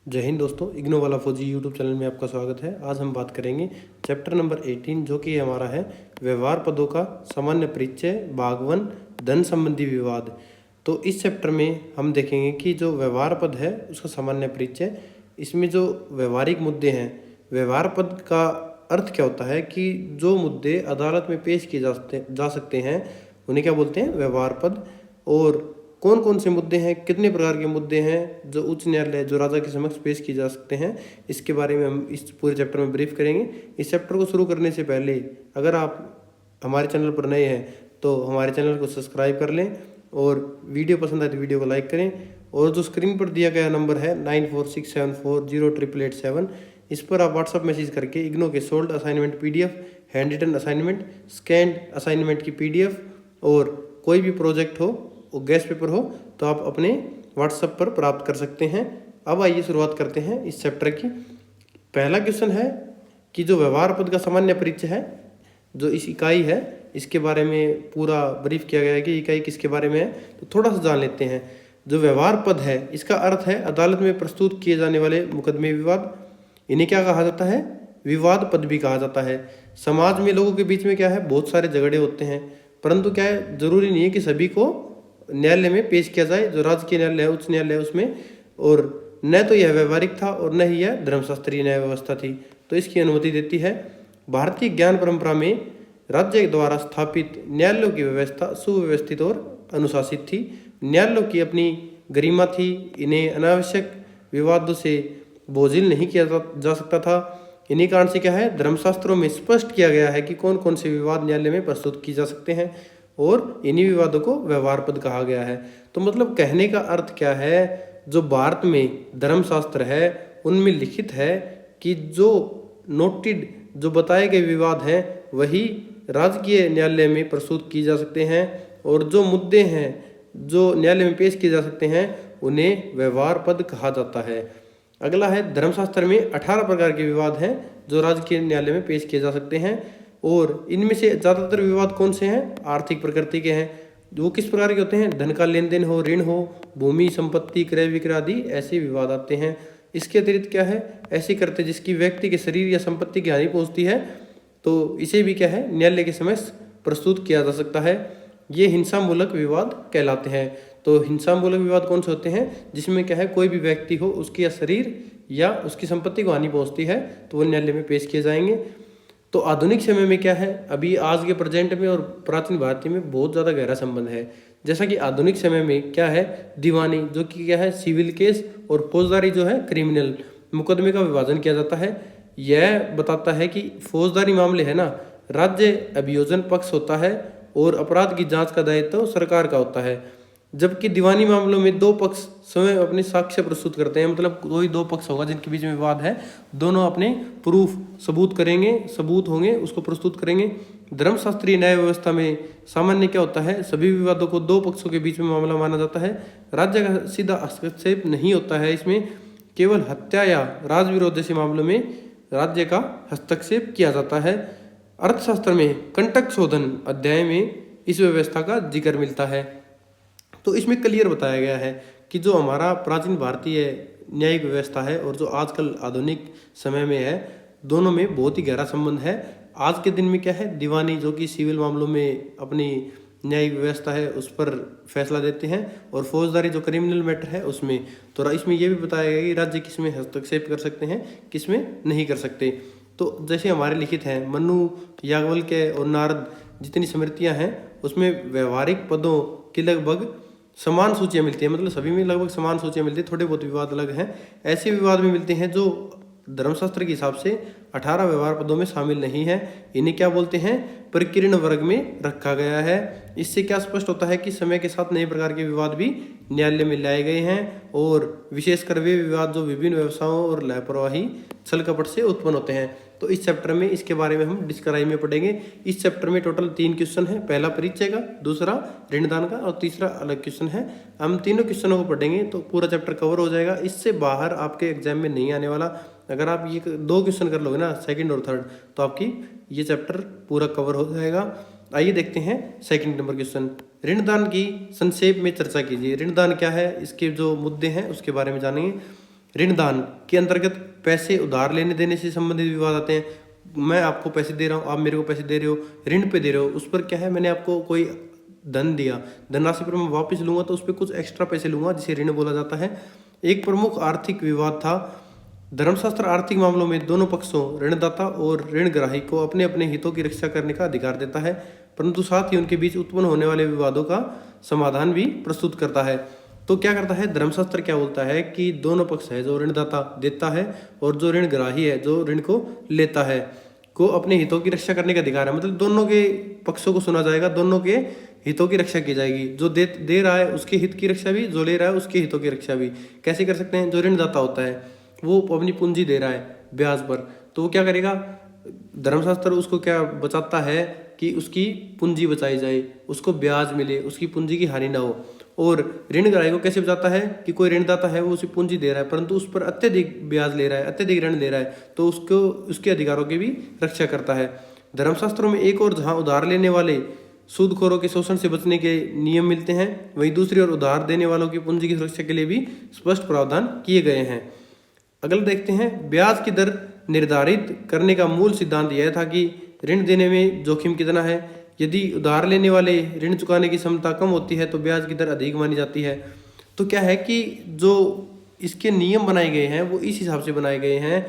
जय हिंद दोस्तों, इग्नो वाला फौजी यूट्यूब चैनल में आपका स्वागत है। आज हम बात करेंगे चैप्टर नंबर 18 जो कि हमारा है व्यवहार पदों का सामान्य परिचय भाग 1 धन संबंधी विवाद। तो इस चैप्टर में हम देखेंगे कि जो व्यवहार पद है उसका सामान्य परिचय, इसमें जो व्यवहारिक मुद्दे हैं, व्यवहार पद का अर्थ क्या होता है कि जो मुद्दे अदालत में पेश किए जा सकते हैं उन्हें क्या बोलते हैं, व्यवहार पद। और कौन कौन से मुद्दे हैं, कितने प्रकार के मुद्दे हैं जो उच्च न्यायालय जो राजा के समक्ष पेश किए जा सकते हैं, इसके बारे में हम इस पूरे चैप्टर में ब्रीफ करेंगे। इस चैप्टर को शुरू करने से पहले अगर आप हमारे चैनल पर नए हैं तो हमारे चैनल को सब्सक्राइब कर लें और वीडियो पसंद आए तो वीडियो को लाइक करें। और जो स्क्रीन पर दिया गया नंबर है 9467408887, इस पर आप व्हाट्सअप मैसेज करके इग्नो के solved assignment PDF, hand written assignment, scanned assignment की PDF और कोई भी प्रोजेक्ट हो, गेस्ट पेपर हो, तो आप अपने व्हाट्सएप पर प्राप्त कर सकते हैं। अब आइए शुरुआत करते हैं इस चैप्टर की। पहला क्वेश्चन है कि जो व्यवहार पद का सामान्य परिचय है, जो इस इकाई है, इसके बारे में पूरा ब्रीफ किया गया है कि इकाई किसके बारे में है, तो थोड़ा सा जान लेते हैं। जो व्यवहार पद है इसका अर्थ है अदालत में प्रस्तुत किए जाने वाले मुकदमे विवाद। इन्हें क्या कहा जाता है, विवाद पद भी कहा जाता है। समाज में लोगों के बीच में क्या है, बहुत सारे झगड़े होते हैं, परंतु क्या है, जरूरी नहीं है कि सभी को न्यायालय में पेश किया जाए, जो राजकीय न्यायालय है, उच्च न्यायालय उसमें। और न तो यह व्यवहारिक था और न ही यह धर्मशास्त्रीय न्याय व्यवस्था थी, तो इसकी अनुमति देती है। भारतीय ज्ञान परंपरा में राज्य द्वारा स्थापित न्यायालयों की व्यवस्था सुव्यवस्थित और अनुशासित थी। न्यायालयों की अपनी गरिमा थी, इन्हें अनावश्यक विवादों से बोझिल नहीं किया जा सकता था। इन्हीं कारण से क्या है, धर्मशास्त्रों में स्पष्ट किया गया है कि कौन कौन से विवाद न्यायालय में प्रस्तुत की जा सकते हैं और इन्हीं विवादों को व्यवहार पद कहा गया है। तो मतलब कहने का अर्थ क्या है, जो भारत में धर्मशास्त्र है उनमें लिखित है कि जो नोटेड, जो बताए गए विवाद हैं वही राजकीय न्यायालय में प्रस्तुत की जा सकते हैं, और जो मुद्दे हैं जो न्यायालय में पेश किए जा सकते हैं उन्हें व्यवहार पद कहा जाता है। अगला है, धर्मशास्त्र में 18 प्रकार के विवाद हैं जो राजकीय न्यायालय में पेश किए जा सकते हैं, और इनमें से ज़्यादातर विवाद कौन से हैं, आर्थिक प्रकृति के हैं। वो किस प्रकार के होते हैं, धन का लेन देन हो, ऋण हो, भूमि संपत्ति क्रय विक्रय आदि ऐसे विवाद आते हैं। इसके अतिरिक्त क्या है, ऐसे करते जिसकी व्यक्ति के शरीर या संपत्ति की हानि पहुंचती है, तो इसे भी क्या है, न्यायालय के समक्ष प्रस्तुत किया जा सकता है। ये हिंसामूलक विवाद कहलाते हैं। तो हिंसामूलक विवाद कौन से होते हैं, जिसमें क्या है, कोई भी व्यक्ति हो, उसकी या शरीर या उसकी संपत्ति को हानि पहुंचती है, तो वो न्यायालय में पेश किए जाएंगे। तो आधुनिक समय में क्या है, अभी आज के प्रेजेंट में और प्राचीन भारतीय में बहुत ज़्यादा गहरा संबंध है। जैसा कि आधुनिक समय में क्या है, दीवानी जो कि क्या है, सिविल केस, और फौजदारी जो है क्रिमिनल मुकदमे का विभाजन किया जाता है। यह बताता है कि फौजदारी मामले है ना, राज्य अभियोजन पक्ष होता है और अपराध की जांच का दायित्व तो सरकार का होता है, जबकि दीवानी मामलों में दो पक्ष स्वयं अपने साक्ष्य प्रस्तुत करते हैं। मतलब कोई दो पक्ष होगा जिनके बीच में विवाद है, दोनों अपने प्रूफ सबूत करेंगे, सबूत होंगे उसको प्रस्तुत करेंगे। धर्मशास्त्रीय न्याय व्यवस्था में सामान्य क्या होता है, सभी विवादों को दो पक्षों के बीच में मामला माना जाता है। राज्य का सीधा हस्तक्षेप नहीं होता है इसमें, केवल हत्या या राजविरोध जैसे मामलों में राज्य का हस्तक्षेप किया जाता है। अर्थशास्त्र में कंटक शोधन अध्याय में इस व्यवस्था का जिक्र मिलता है। तो इसमें क्लियर बताया गया है कि जो हमारा प्राचीन भारतीय न्यायिक व्यवस्था है और जो आजकल आधुनिक समय में है, दोनों में बहुत ही गहरा संबंध है। आज के दिन में क्या है, दीवानी जो कि सिविल मामलों में अपनी न्यायिक व्यवस्था है उस पर फैसला देते हैं, और फौजदारी जो क्रिमिनल मैटर है उसमें। तो इसमें यह भी बताया गया कि राज्य किसमें हस्तक्षेप कर सकते हैं, किसमें नहीं कर सकते। तो जैसे हमारे लिखित हैं, मनु, याज्ञवल्क्य और नारद जितनी स्मृतियाँ हैं उसमें व्यवहारिक पदों की लगभग समान सूचियाँ मिलती हैं। मतलब सभी में लगभग समान सूचियाँ मिलती हैं, थोड़े बहुत विवाद अलग हैं। ऐसे विवाद भी मिलते हैं जो धर्मशास्त्र के हिसाब से 18 व्यवहार पदों में शामिल नहीं है। इन्हें क्या बोलते हैं, प्रकीर्ण वर्ग में रखा गया है। इससे क्या स्पष्ट होता है कि समय के साथ नए प्रकार के विवाद भी न्यायालय में लाए गए हैं, और विशेषकर वे विवाद जो विभिन्न व्यवसायों और लापरवाही छल कपट से उत्पन्न होते हैं। तो इस चैप्टर में इसके बारे में हम डिस्क्राइब में पढ़ेंगे। इस चैप्टर में टोटल 3 क्वेश्चन है, पहला परिचय का, दूसरा ऋणदान का और तीसरा अलग क्वेश्चन है। हम तीनों क्वेश्चनों को पढ़ेंगे तो पूरा चैप्टर कवर हो जाएगा। इससे बाहर आपके एग्जाम में नहीं आने वाला। अगर आप ये 2 क्वेश्चन कर लोगे ना, सेकंड और थर्ड, तो आपकी ये चैप्टर पूरा कवर हो जाएगा। आइए देखते हैं सेकंड नंबर क्वेश्चन। ऋणदान की संक्षेप में चर्चा कीजिए। ऋणदान क्या है, इसके जो मुद्दे हैं उसके बारे में जानेंगे। ऋणदान के अंतर्गत पैसे उधार लेने देने से संबंधित विवाद आते हैं। मैं आपको पैसे दे रहा हूँ, आप मेरे को पैसे दे रहे हो, ऋण पे दे रहे हो, उस पर क्या है, मैंने आपको कोई धन दिया, धनराशि पर मैं वापस लूंगा तो उस पर कुछ एक्स्ट्रा पैसे लूंगा, जिसे ऋण बोला जाता है। एक प्रमुख आर्थिक विवाद था। धर्मशास्त्र आर्थिक मामलों में दोनों पक्षों ऋणदाता और ऋणग्राही को अपने अपने हितों की रक्षा करने का अधिकार देता है, परंतु साथ ही उनके बीच उत्पन्न होने वाले विवादों का समाधान भी प्रस्तुत करता है। तो क्या करता है धर्मशास्त्र, क्या बोलता है कि दोनों पक्ष है, जो ऋणदाता देता है और जो ऋणग्राही है, जो ऋण को लेता है, को अपने हितों की रक्षा करने का अधिकार है। मतलब दोनों के पक्षों को सुना जाएगा, दोनों के हितों की रक्षा की जाएगी। जो दे रहा है उसके हित की रक्षा भी, जो ले रहा है उसके हितों की रक्षा भी। कैसे कर सकते हैं? जो ऋणदाता होता है वो अपनी पूंजी दे रहा है ब्याज पर, तो वो क्या करेगा, धर्मशास्त्र उसको क्या बचाता है कि उसकी पूंजी बचाई जाए, उसको ब्याज मिले, उसकी पूंजी की हानि ना हो। और ऋणग्राही को कैसे बचाता है कि कोई ऋणदाता है वो उसे पूंजी दे रहा है परंतु उस पर अत्यधिक ब्याज ले रहा है, अत्यधिक ऋण ले रहा है, तो उसको उसके अधिकारों की भी रक्षा करता है। धर्मशास्त्रों में एक और जहाँ उधार लेने वाले सूदखोरों के शोषण से बचने के नियम मिलते हैं, वहीं दूसरी ओर उधार देने वालों की पूंजी की सुरक्षा के लिए भी स्पष्ट प्रावधान किए गए हैं। अगला देखते हैं, ब्याज की दर निर्धारित करने का मूल सिद्धांत यह था कि ऋण देने में जोखिम कितना है। यदि उधार लेने वाले ऋण चुकाने की क्षमता कम होती है तो ब्याज की दर अधिक मानी जाती है। तो क्या है कि जो इसके नियम बनाए गए हैं वो इस हिसाब से बनाए गए हैं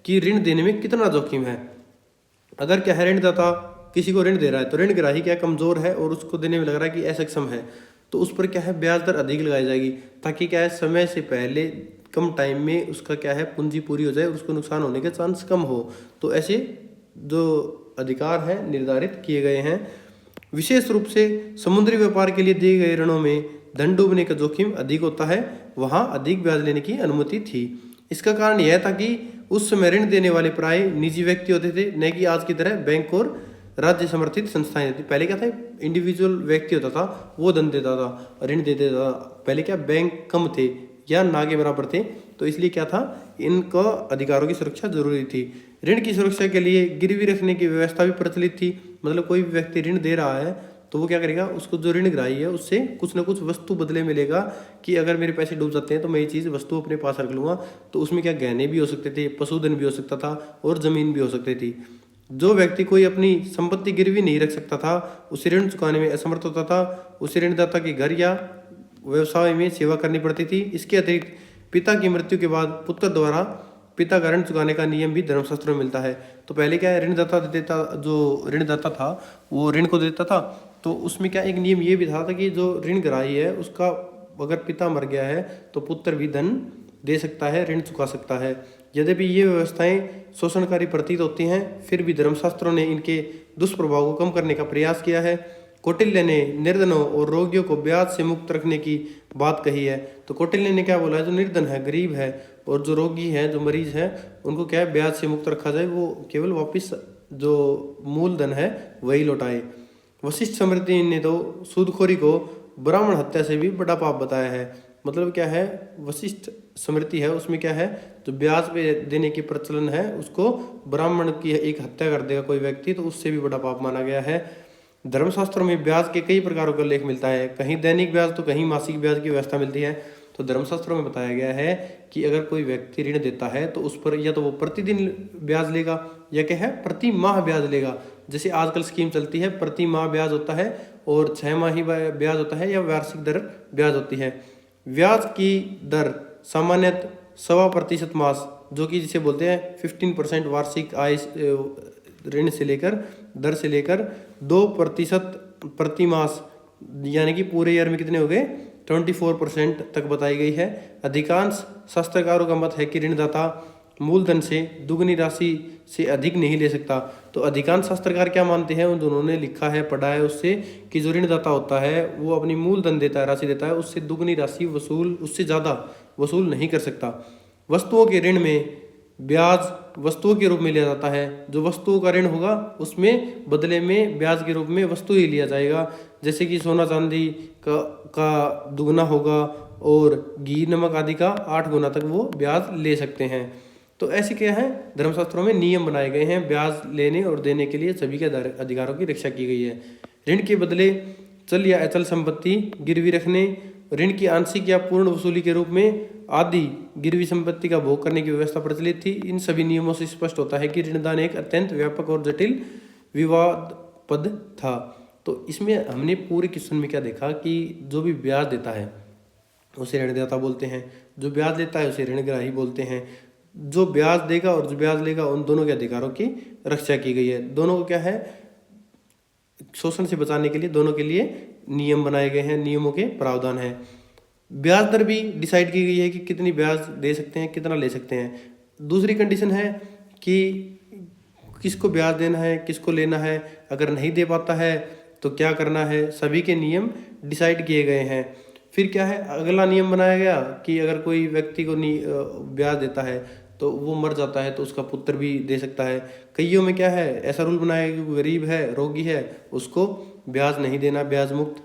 कि ऋण देने में कितना जोखिम है। अगर क्या है, ऋणदाता किसी को ऋण दे रहा है तो ऋणग्राही क्या कमजोर है और उसको देने में लग रहा है कि असक्षम है, तो उस पर क्या है ब्याज दर अधिक लगाई जाएगी, ताकि क्या है समय से पहले कम टाइम में उसका क्या है पूंजी पूरी हो जाए और उसको नुकसान होने के चांस कम हो। तो ऐसे जो अधिकार हैं निर्धारित किए गए हैं। विशेष रूप से समुद्री व्यापार के लिए दिए गए ऋणों में धन डूबने का जोखिम अधिक होता है, वहां अधिक ब्याज लेने की अनुमति थी। इसका कारण यह था कि उस समय ऋण देने वाले प्राय निजी व्यक्ति होते थे, न कि आज की तरह बैंक और राज्य समर्थित संस्थाएं थी। पहले क्या था, इंडिविजुअल व्यक्ति होता था वो धन देता था, ऋण दे देता था। पहले क्या बैंक कम थे या ना के बराबर थे, तो इसलिए क्या था, इनका अधिकारों की सुरक्षा जरूरी थी। ऋण की सुरक्षा के लिए गिरवी रखने की व्यवस्था भी प्रचलित थी। मतलब कोई भी व्यक्ति ऋण दे रहा है तो वो क्या करेगा, उसको जो ऋणग्राही है उससे कुछ ना कुछ वस्तु बदले मिलेगा कि अगर मेरे पैसे डूब जाते हैं तो मैं ये चीज़ वस्तु अपने पास रख लूँगा। तो उसमें क्या गहने भी हो सकते थे, पशुधन भी हो सकता था और ज़मीन भी हो सकती थी। जो व्यक्ति कोई अपनी संपत्ति गिरवी नहीं रख सकता था, उसे ऋण चुकाने में असमर्थ होता था, उसे ऋणदाता के घर या व्यवसाय में सेवा करनी पड़ती थी। इसके अतिरिक्त पिता की मृत्यु के बाद पुत्र द्वारा पिता का ऋण चुकाने का नियम भी धर्मशास्त्र में मिलता है। तो पहले क्या है, ऋणदाता देता, जो ऋणदाता था वो ऋण को देता था, तो उसमें क्या एक नियम ये भी था कि जो ऋणग्राही है उसका अगर पिता मर गया है तो पुत्र भी धन दे सकता है, ऋण चुका सकता है। यद्यपि ये व्यवस्थाएं शोषणकारी प्रतीत होती हैं, फिर भी धर्मशास्त्रों ने इनके दुष्प्रभाव को कम करने का प्रयास किया है। कौटिल्य ने निर्धनों और रोगियों को ब्याज से मुक्त रखने की बात कही है। तो कौटिल्य ने क्या बोला है, जो निर्धन है, गरीब है और जो रोगी है, जो मरीज है, उनको क्या है ब्याज से मुक्त रखा जाए, वो केवल वापस जो मूलधन है वही लौटाए। वशिष्ठ स्मृति ने तो सूदखोरी को ब्राह्मण हत्या से भी बड़ा पाप बताया है। मतलब क्या है, वशिष्ठ स्मृति है उसमें क्या है, जो ब्याज पे देने की प्रचलन है उसको ब्राह्मण की एक हत्या कर देगा कोई व्यक्ति तो उससे भी बड़ा पाप माना गया है। धर्मशास्त्रों में ब्याज के कई प्रकारों का उल्लेख मिलता है, कहीं दैनिक ब्याज तो कहीं मासिक ब्याज की व्यवस्था मिलती है। तो धर्मशास्त्रों में बताया गया है कि अगर कोई व्यक्ति ऋण देता है तो उस पर या तो वो प्रतिदिन ब्याज लेगा या क्या है प्रति माह ब्याज लेगा। जैसे आजकल स्कीम चलती है, प्रति माह ब्याज होता है और 6 माही ब्याज होता है या वार्षिक दर ब्याज होती है। ब्याज की दर सामान्यतः 1.25% मास, जो कि जिसे बोलते हैं 15% वार्षिक आय ऋण से लेकर दर से लेकर 2% प्रति मास, यानी कि पूरे ईयर में कितने हो गए 24% तक बताई गई है। अधिकांश शास्त्रकारों का मत है कि ऋणदाता मूलधन से दुगनी राशि से अधिक नहीं ले सकता। तो अधिकांश शास्त्रकार क्या मानते हैं, उन्होंने लिखा है, पढ़ा है उससे, कि जो ऋणदाता होता है वो अपनी मूलधन देता है, राशि देता है, उससे दुगनी राशि उससे ज़्यादा वसूल नहीं कर सकता। वस्तुओं के ऋण में ब्याज वस्तुओं के रूप में लिया जाता है। जो वस्तुओं का ऋण होगा उसमें बदले में ब्याज के रूप में वस्तु ही लिया जाएगा। जैसे कि सोना चांदी का दुगना होगा और घी नमक आदि का 8 गुना तक वो ब्याज ले सकते हैं। तो ऐसे क्या है, धर्मशास्त्रों में नियम बनाए गए हैं, ब्याज लेने और देने के लिए सभी के अधिकारों की रक्षा की गई है। ऋण के बदले चल या अचल संपत्ति गिरवी रखने ऋण की आंशिक या पूर्ण वसूली के रूप में आदि गिरवी संपत्ति का भोग करने की व्यवस्था प्रचलित थी। इन सभी नियमों से स्पष्ट होता है कि ऋणदान एक अत्यंत व्यापक और जटिल विवादास्पद था। तो इसमें हमने पूरे क्वेश्चन में क्या देखा कि जो भी ब्याज देता है उसे ऋणदाता बोलते हैं, जो ब्याज लेता है उसे ऋणग्राही बोलते हैं। जो ब्याज देगा और जो ब्याज लेगा उन दोनों के अधिकारों की रक्षा की गई है। दोनों को क्या है, शोषण से बचाने के लिए दोनों के लिए नियम बनाए गए हैं, नियमों के प्रावधान है। ब्याज दर भी डिसाइड की गई है कि कितनी ब्याज दे सकते हैं, कितना ले सकते हैं। दूसरी कंडीशन है कि किसको ब्याज देना है, किसको लेना है, अगर नहीं दे पाता है तो क्या करना है, सभी के नियम डिसाइड किए गए हैं। फिर क्या है, अगला नियम बनाया गया कि अगर कोई व्यक्ति को ब्याज देता है तो वो मर जाता है तो उसका पुत्र भी दे सकता है। कईयों में क्या है, ऐसा रूल बनाया गया कि गरीब है, रोगी है, उसको ब्याज नहीं देना, ब्याज मुक्त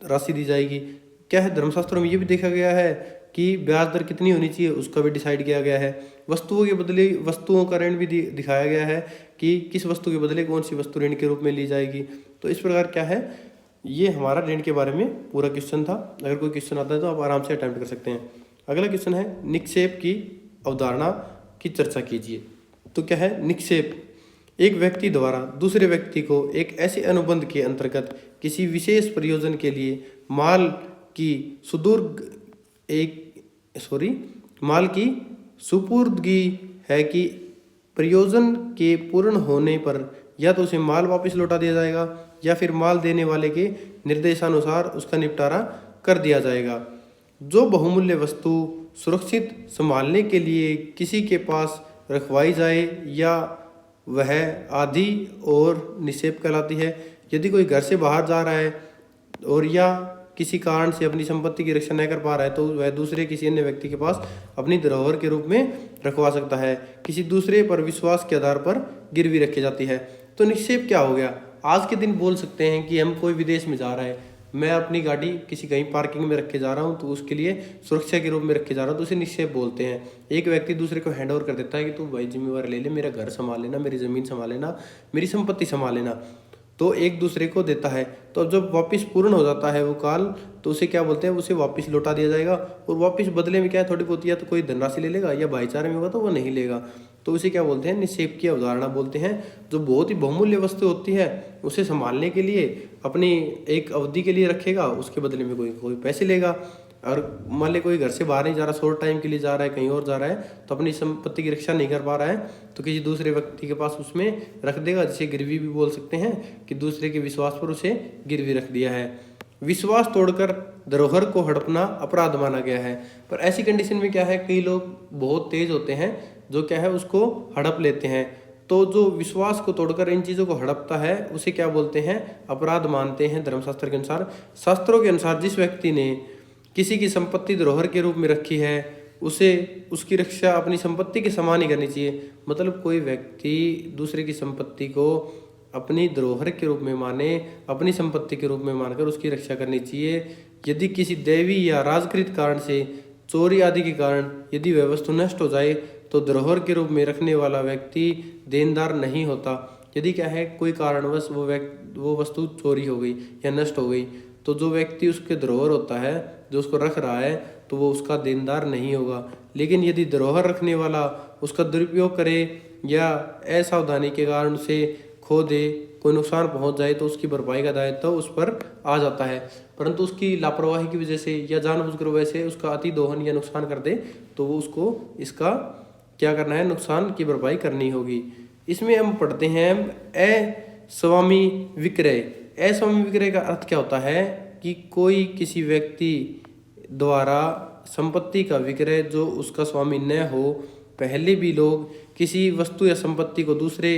राशि दी जाएगी। क्या है, धर्मशास्त्रों में ये भी देखा गया है कि ब्याज दर कितनी होनी चाहिए, उसका भी डिसाइड किया गया है। वस्तुओं के बदले वस्तुओं का ऋण भी दिखाया गया है कि किस वस्तु के बदले कौन सी वस्तु ऋण के रूप में ली जाएगी। तो इस प्रकार क्या है, ये हमारा ऋण के बारे में पूरा क्वेश्चन था। अगर कोई क्वेश्चन आता है तो आप आराम से अटेम्प्ट कर सकते हैं। अगला क्वेश्चन है, निक्षेप की अवधारणा की चर्चा कीजिए। तो क्या है, निक्षेप एक व्यक्ति द्वारा दूसरे व्यक्ति को एक ऐसे अनुबंध के अंतर्गत किसी विशेष प्रयोजन के लिए माल की सुपुर्दगी है कि प्रयोजन के पूर्ण होने पर या तो उसे माल वापस लौटा दिया जाएगा या फिर माल देने वाले के निर्देशानुसार उसका निपटारा कर दिया जाएगा। जो बहुमूल्य वस्तु सुरक्षित संभालने के लिए किसी के पास रखवाई जाए या वह आधी और निक्षेप कहलाती है। यदि कोई घर से बाहर जा रहा है और या किसी कारण से अपनी संपत्ति की रक्षा नहीं कर पा रहा है तो वह दूसरे किसी अन्य व्यक्ति के पास अपनी धरोहर के रूप में रखवा सकता है। किसी दूसरे पर विश्वास के आधार पर गिरवी रखी जाती है। तो निक्षेप क्या हो गया, आज के दिन बोल सकते हैं कि हम कोई विदेश में जा रहा है, मैं अपनी गाड़ी किसी कहीं पार्किंग में रख के जा रहा हूँ तो उसके लिए सुरक्षा के रूप में रख के जा रहा हूँ, तो उसे निक्षेप बोलते हैं। एक व्यक्ति दूसरे को हैंड ओवर कर देता है कि तू भाई जिम्मेवारी ले ले, मेरा घर संभाल लेना, मेरी ज़मीन संभाल लेना, मेरी संपत्ति संभाल लेना, तो एक दूसरे को देता है। तो जब वापस पूर्ण हो जाता है वो काल तो उसे क्या बोलते हैं, उसे वापस लौटा दिया जाएगा। और वापस बदले में क्या है, थोड़ी बहुत या तो कोई धनराशि ले लेगा या भाईचारे में होगा तो वो नहीं लेगा, तो उसे क्या बोलते हैं, निक्षेप की अवधारणा बोलते हैं। जो बहुत ही बहुमूल्य वस्तु होती है उसे संभालने के लिए अपनी एक अवधि के लिए रखेगा, उसके बदले में कोई पैसे लेगा। और मान ले कोई घर से बाहर नहीं जा रहा, शॉर्ट टाइम के लिए जा रहा है, कहीं और जा रहा है, तो अपनी संपत्ति की रक्षा नहीं कर पा रहा है तो किसी दूसरे व्यक्ति के पास उसमें रख देगा, जिसे गिरवी भी बोल सकते हैं कि दूसरे के विश्वास पर उसे गिरवी रख दिया है। विश्वास तोड़कर धरोहर को हड़पना अपराध माना गया है। पर ऐसी कंडीशन में क्या है, कई लोग बहुत तेज होते हैं जो क्या है उसको हड़प लेते हैं। तो जो विश्वास को तोड़कर इन चीज़ों को हड़पता है उसे क्या बोलते हैं, अपराध मानते हैं धर्मशास्त्र के अनुसार। शास्त्रों के अनुसार जिस व्यक्ति ने किसी की संपत्ति धरोहर के रूप में रखी है उसे उसकी रक्षा अपनी संपत्ति के समान ही करनी चाहिए। मतलब कोई व्यक्ति दूसरे की संपत्ति को अपनी धरोहर के रूप में माने, अपनी संपत्ति के रूप में मानकर उसकी रक्षा करनी चाहिए। यदि किसी दैवी या राजकृत कारण से, चोरी आदि के कारण यदि वह वस्तु नष्ट हो जाए तो धरोहर के रूप में रखने वाला व्यक्ति देनदार नहीं होता। यदि क्या है, कोई कारणवश वो वस्तु चोरी हो गई या नष्ट हो गई तो जो व्यक्ति उसके धरोहर होता है, जो उसको रख रहा है, तो वो उसका देनदार नहीं होगा। लेकिन यदि धरोहर रखने वाला उसका दुरुपयोग करे या असावधानी के कारण उसे खो दे, कोई नुकसान पहुंच जाए तो उसकी भरपाई का दायित्व उस पर आ जाता है। परंतु उसकी लापरवाही की वजह से या जानबूझकर वजह से उसका अति दोहन या नुकसान कर दे तो वो उसको इसका क्या करना है, नुकसान की भरपाई करनी होगी। इसमें हम पढ़ते हैं अस्वामी विक्रय। अस्वामी विक्रय का अर्थ क्या होता है कि कोई किसी व्यक्ति द्वारा संपत्ति का विक्रय जो उसका स्वामी न हो। पहले भी लोग किसी वस्तु या संपत्ति को दूसरे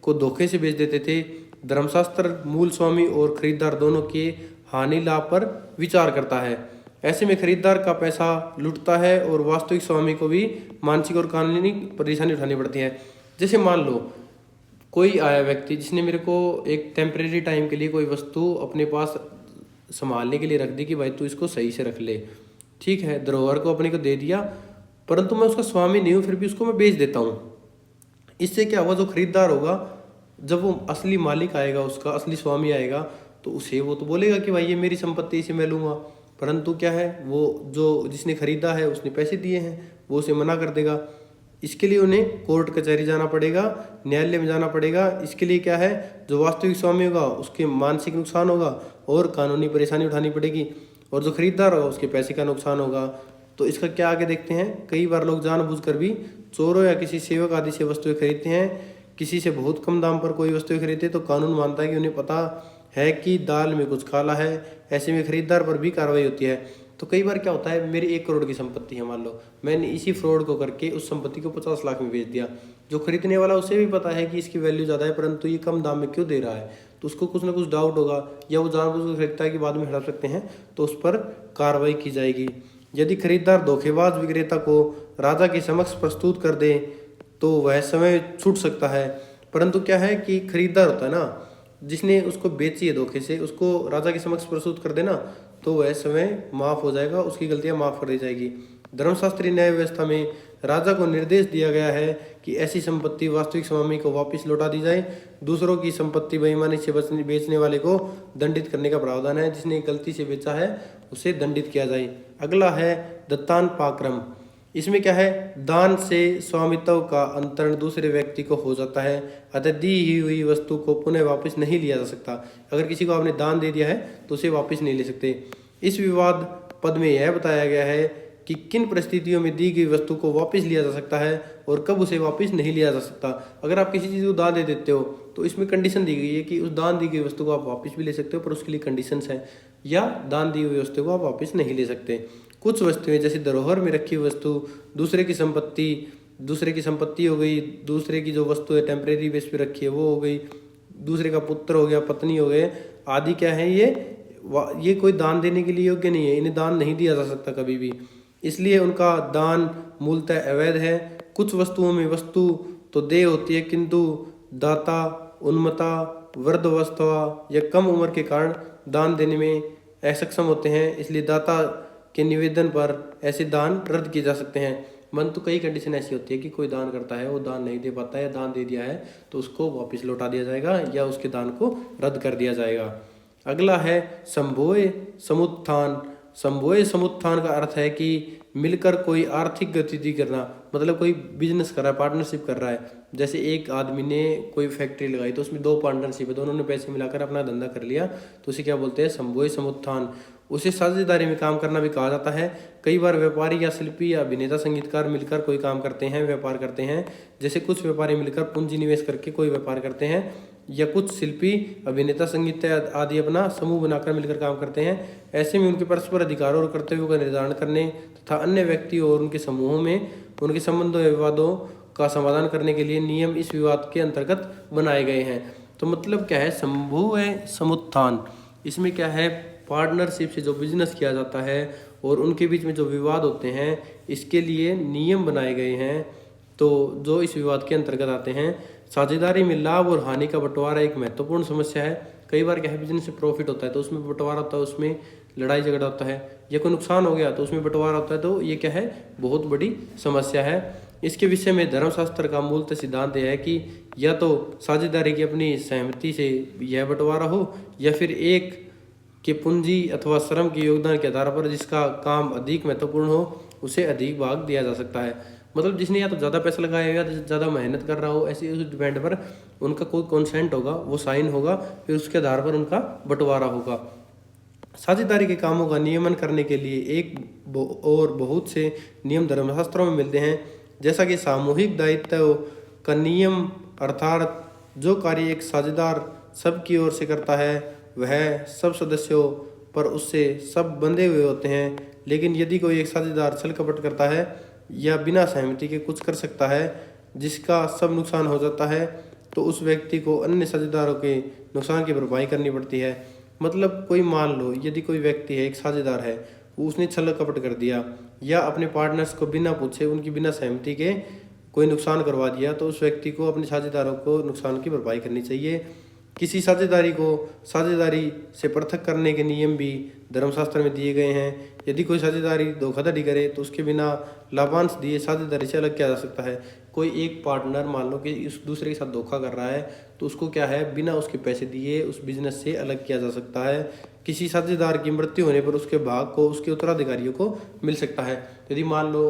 को धोखे से बेच देते थे। धर्मशास्त्र मूल स्वामी और खरीदार दोनों के हानि लाभ पर विचार करता है। ऐसे में खरीदार का पैसा लुटता है और वास्तविक स्वामी को भी मानसिक और कानूनी परेशानी उठानी पड़ती है। जैसे मान लो कोई आया व्यक्ति जिसने मेरे को एक टेम्परेरी टाइम के लिए कोई वस्तु अपने पास संभालने के लिए रख दी कि भाई तू इसको सही से रख ले, ठीक है, धरोहर को अपने को दे दिया, परंतु मैं उसका स्वामी नहीं हूँ, फिर भी उसको मैं बेच देता हूँ। इससे क्या होगा, जो खरीदार होगा जब वो असली मालिक आएगा, उसका असली स्वामी आएगा, तो उसे वो तो बोलेगा कि भाई ये मेरी संपत्ति, इसे मैं लूँगा। परंतु क्या है, वो जो जिसने खरीदा है उसने पैसे दिए हैं, वो उसे मना कर देगा। इसके लिए उन्हें कोर्ट कचहरी जाना पड़ेगा, न्यायालय में जाना पड़ेगा। इसके लिए क्या है, जो वास्तविक स्वामी होगा उसके मानसिक नुकसान होगा और कानूनी परेशानी उठानी पड़ेगी, और जो खरीदार होगा उसके पैसे का नुकसान होगा। तो इसका क्या आगे देखते हैं। कई बार लोग जानबूझकर भी चोरों या किसी सेवक आदि से वस्तुएं खरीदते हैं। किसी से बहुत कम दाम पर कोई वस्तुएं खरीदते तो कानून मानता है कि उन्हें पता है कि दाल में कुछ काला है, ऐसे में खरीदार पर भी कार्रवाई होती है। तो कई बार क्या होता है, मेरी 1 करोड़ की संपत्ति है, मान लो मैंने इसी फ्रॉड को करके उस संपत्ति को 50 लाख में बेच दिया। जो खरीदने वाला उसे भी पता है कि इसकी वैल्यू ज़्यादा है, परंतु ये कम दाम में क्यों दे रहा है, तो उसको कुछ ना कुछ डाउट होगा, या वो जानबूझकर खरीदता है कि बाद में हटा सकते हैं, तो उस पर कार्रवाई की जाएगी। यदि खरीदार धोखेबाज विक्रेता को राजा के समक्ष प्रस्तुत कर दे तो वह समय छूट सकता है। परंतु क्या है कि खरीदार होता है ना, जिसने उसको बेची है धोखे से, उसको राजा के समक्ष प्रस्तुत कर देना तो वह समय माफ हो जाएगा, उसकी गलतियां माफ कर दी जाएगी। धर्मशास्त्री न्याय व्यवस्था में राजा को निर्देश दिया गया है कि ऐसी संपत्ति वास्तविक स्वामी को वापस लौटा दी जाए। दूसरों की संपत्ति बेईमानी से बेचने वाले को दंडित करने का प्रावधान है। जिसने गलती से बेचा है उसे दंडित किया जाए। अगला है दत्तान पाक्रम। इसमें क्या है, दान से स्वामित्व का अंतरण दूसरे व्यक्ति को हो जाता है, अतः दी हुई वस्तु को पुनः वापस नहीं लिया जा सकता। अगर किसी को आपने दान दे दिया है तो उसे वापस नहीं ले सकते। इस विवाद पद में यह बताया गया है कि किन परिस्थितियों में दी गई वस्तु को वापस लिया जा सकता है और कब उसे वापस नहीं लिया जा सकता। अगर आप किसी चीज़ को दान दे देते हो तो इसमें कंडीशन दी गई है कि उस दान दी गई वस्तु को आप वापस भी ले सकते हो, पर उसके लिए कंडीशंस हैं, या दान दी हुई वस्तु को आप वापस नहीं ले सकते। कुछ वस्तुएं जैसे धरोहर में रखी वस्तु, दूसरे की संपत्ति हो गई, दूसरे की जो वस्तु है टेम्परेरी बेस पे रखी है वो हो गई, दूसरे का पुत्र हो गया, पत्नी हो गए आदि, क्या है ये कोई दान देने के लिए योग्य नहीं है, इन्हें दान नहीं दिया जा सकता कभी भी, इसलिए उनका दान मूलतः अवैध है। कुछ वस्तुओं में वस्तु तो देय होती है, किंतु दाता उन्मत्ता, वृद्धावस्था या कम उम्र के कारण दान देने में असक्षम होते हैं, इसलिए दाता के निवेदन पर ऐसे दान रद्द किए जा सकते हैं। मन तो कई कंडीशन ऐसी होती है कि कोई दान करता है, वो दान नहीं दे पाता है, दान दे दिया है तो उसको वापस लौटा दिया जाएगा या उसके दान को रद्द कर दिया जाएगा। अगला है संभोय समुत्थान। संभोय समुत्थान का अर्थ है कि मिलकर कोई आर्थिक गतिविधि करना, मतलब कोई बिजनेस कर रहा है, पार्टनरशिप कर रहा है। जैसे एक आदमी ने कोई फैक्ट्री लगाई तो उसमें 2 पार्टनरशिप है, दोनों ने पैसे मिलाकर अपना धंधा कर लिया, तो उसे क्या बोलते हैं, संभोय समुत्थान। उसे साझेदारी में काम करना भी कहा जाता है। कई बार व्यापारी या शिल्पी या अभिनेता संगीतकार मिलकर कोई काम करते हैं, व्यापार करते हैं। जैसे कुछ व्यापारी मिलकर पूंजी निवेश करके कोई व्यापार करते हैं, या कुछ शिल्पी अभिनेता संगीत आदि अपना समूह बनाकर मिलकर काम करते हैं। ऐसे में उनके परस्पर अधिकारों और कर्तव्यों का निर्धारण करने तथा अन्य व्यक्ति और उनके समूहों में उनके संबंधों या विवादों का समाधान करने के लिए नियम इस विवाद के अंतर्गत बनाए गए हैं। तो मतलब क्या है, संभोय समुत्थान, इसमें क्या है, पार्टनरशिप से जो बिजनेस किया जाता है और उनके बीच में जो विवाद होते हैं, इसके लिए नियम बनाए गए हैं, तो जो इस विवाद के अंतर्गत आते हैं। साझेदारी में लाभ और हानि का बंटवारा एक महत्वपूर्ण समस्या है। कई बार क्या है, बिजनेस से प्रॉफिट होता है तो उसमें बंटवारा होता है, उसमें लड़ाई झगड़ा होता है, या कोई नुकसान हो गया तो उसमें बंटवारा होता है, तो ये क्या है, बहुत बड़ी समस्या है। इसके विषय में धर्मशास्त्र का मूलतः सिद्धांत यह है कि या तो साझेदारी की अपनी सहमति से यह बंटवारा हो, या फिर एक के पूंजी अथवा श्रम के योगदान के आधार पर जिसका काम अधिक महत्वपूर्ण हो उसे अधिक भाग दिया जा सकता है। मतलब जिसने या तो ज़्यादा पैसा लगाया या ज़्यादा मेहनत कर रहा हो, ऐसे उस डिपेंड पर उनका कोई कॉन्सेंट होगा, वो साइन होगा, फिर उसके आधार पर उनका बंटवारा होगा। साझेदारी के कामों का नियमन करने के लिए एक और बहुत से नियम धर्मशास्त्रों में मिलते हैं, जैसा कि सामूहिक दायित्व का नियम, अर्थात जो कार्य एक साझेदार सबकी ओर से करता है वह सब सदस्यों पर उससे सब बंधे हुए होते हैं। लेकिन यदि कोई एक साझेदार छल कपट करता है या बिना सहमति के कुछ कर सकता है जिसका सब नुकसान हो जाता है, तो उस व्यक्ति को अन्य साझेदारों के नुकसान की भरपाई करनी पड़ती है। मतलब कोई मान लो, यदि कोई व्यक्ति है, एक साझेदार है, उसने छल कपट कर दिया या अपने पार्टनर्स को बिना पूछे, उनकी बिना सहमति के कोई नुकसान करवा दिया, तो उस व्यक्ति को अपने साझेदारों को नुकसान की भरपाई करनी चाहिए। किसी साझेदारी से पृथक करने के नियम भी धर्मशास्त्र में दिए गए हैं। यदि कोई साझेदारी धोखाधड़ी करे तो उसके बिना लाभांश दिए साझेदारी से अलग किया जा सकता है। कोई एक पार्टनर मान लो कि इस दूसरे के साथ धोखा कर रहा है तो उसको क्या है, बिना उसके पैसे दिए उस बिजनेस से अलग किया जा सकता है। किसी साझेदार की मृत्यु होने पर उसके भाग को उसके उत्तराधिकारियों को मिल सकता है। यदि मान लो